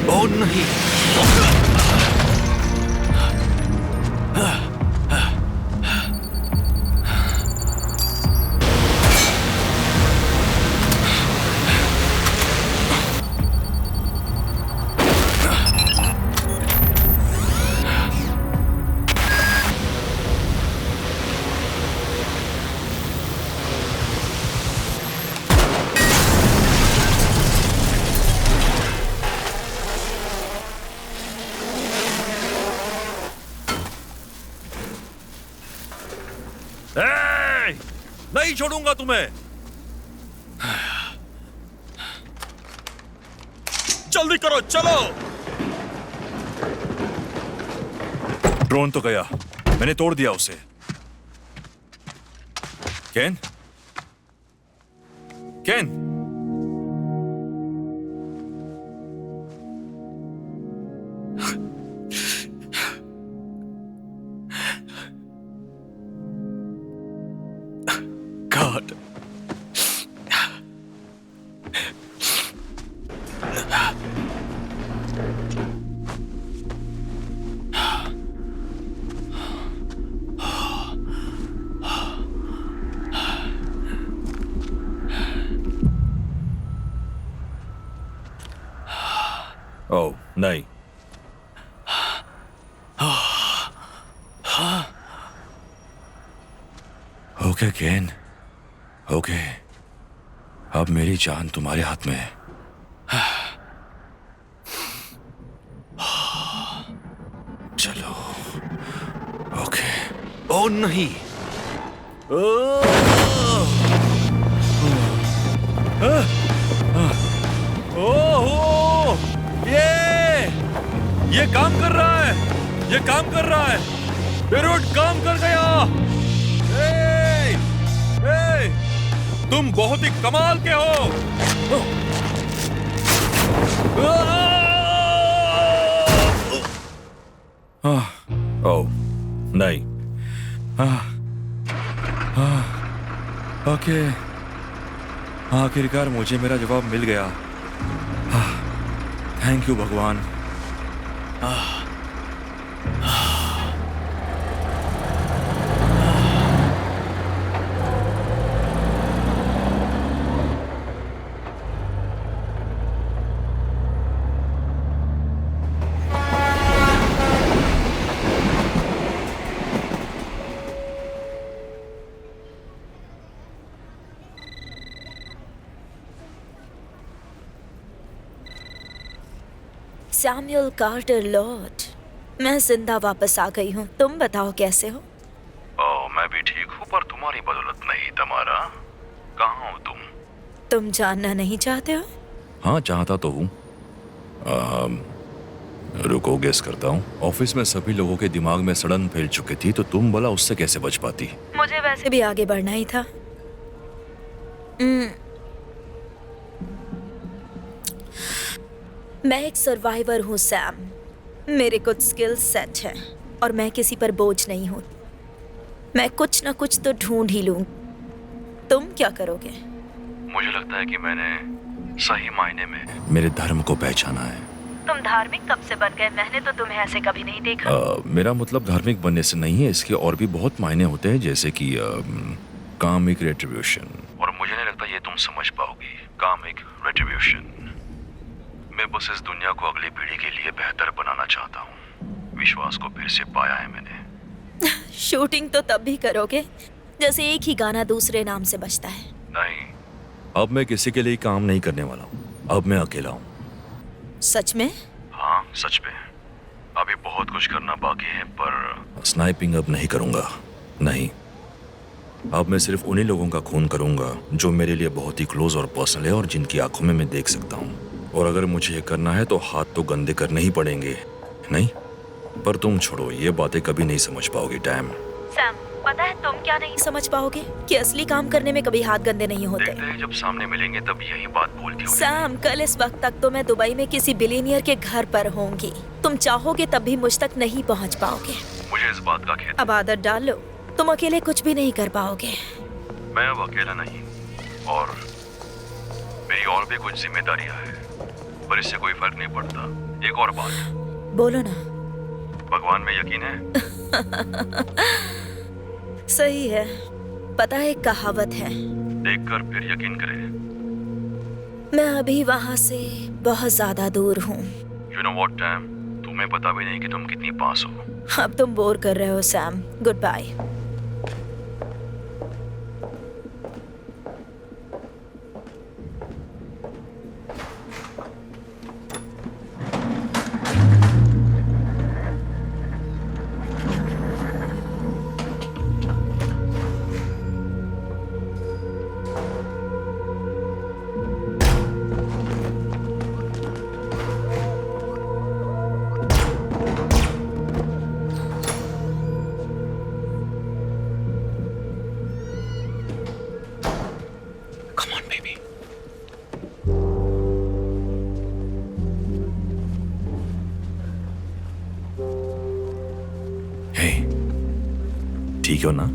ओ नहीं। नहीं छोड़ूंगा तुम्हें। जल्दी करो, चलो। ड्रोन तो गया, मैंने तोड़ दिया उसे। केन? केन? God. ओह नहीं। ओके केन, ओके, अब मेरी जान तुम्हारे हाथ में है। चलो। ओके। ओ नहीं। ओह, ये काम कर रहा है, ये काम कर रहा है। पेरोट काम कर गया। तुम बहुत ही कमाल के हो। ओह नहीं। ओके, आखिरकार मुझे मेरा जवाब मिल गया। थैंक यू भगवान। Samuel Carter Lord, मैं जिंदा वापस आ गई हूँ। तुम बताओ कैसे हो? मैं भी ठीक हूँ, पर तुम्हारी बदौलत नहीं तमारा। कहाँ हो तुम? तुम जानना नहीं चाहते हो? हाँ, चाहता तो हूँ। रुको, गेस करता हूँ। ऑफिस में सभी लोगों के दिमाग में सड़न फैल चुकी थी, तो तुम भला उससे कैसे बच पाती? मुझे वैसे भी आगे बढ़ना ही था। मैं एक सर्वाइवर हूँ सैम। मेरे कुछ स्किल सेट हैं और मैं किसी पर बोझ नहीं हूँ। मैं कुछ ना कुछ तो ढूंढ ही लूँ। तुम क्या करोगे? मुझे लगता है कि मैंने सही मायने में मेरे धर्म को पहचाना है। तुम धार्मिक कब से बन गए? मैंने तो तुम्हें ऐसे कभी नहीं देखा। मेरा मतलब धार्मिक बनने से नहीं है, इसके और भी बहुत मायने होते हैं, जैसे कि कामिक रेट्रिब्यूशन। और मुझे नहीं लगता ये तुम समझ पाओगी। कामिक रेट्रिब्यूशन। मैं बस इस दुनिया को अगली पीढ़ी के लिए बेहतर बनाना चाहता हूँ। विश्वास को फिर से पाया है मैंने। शूटिंग तो तब भी करोगे जैसे एक ही गाना दूसरे नाम से बजता है। नहीं, अब मैं किसी के लिए काम नहीं करने वाला हूँ। अब मैं अकेला हूँ। सच में? हाँ, सच में। अभी बहुत कुछ करना बाकी है, पर स्नाइपिंग अब नहीं करूँगा। नहीं, अब मैं सिर्फ उन्हीं लोगों का खून करूँगा जो मेरे लिए बहुत ही क्लोज और पर्सनल है और जिनकी आंखों में मैं देख सकता हूँ। और अगर मुझे ये करना है तो हाथ तो गंदे करने ही पड़ेंगे। नहीं, पर तुम छोड़ो, ये बातें कभी नहीं समझ पाओगी। डैम। सैम, पता है तुम क्या नहीं समझ पाओगे कि असली काम करने में कभी हाथ गंदे नहीं होते। देखते हैं, जब सामने मिलेंगे तब यही बात बोलती होगी। सैम, कल इस वक्त तक तो मैं दुबई में किसी बिलियनियर के घर पर होंगी। तुम चाहोगे तब भी मुझ तक नहीं पहुंच पाओगे। मुझे इस बात का खेद। अब आदत डाल लो। तुम अकेले कुछ भी नहीं कर पाओगे। मैं अब अकेला नहीं, और मेरी और भी कुछ जिम्मेदारियां हैं, पर इससे कोई फर्क नहीं पड़ता। एक और बात। बोलो ना। भगवान में यकीन है? सही है। पता है, एक कहावत है, देखकर फिर यकीन करे। मैं अभी वहां से बहुत ज्यादा दूर हूँ। You know what, Tam? तुम्हें पता भी नहीं कि तुम कितनी पास हो। अब तुम बोर कर रहे हो Sam. Good bye. Come on, baby. Hey, ठीक हो ना?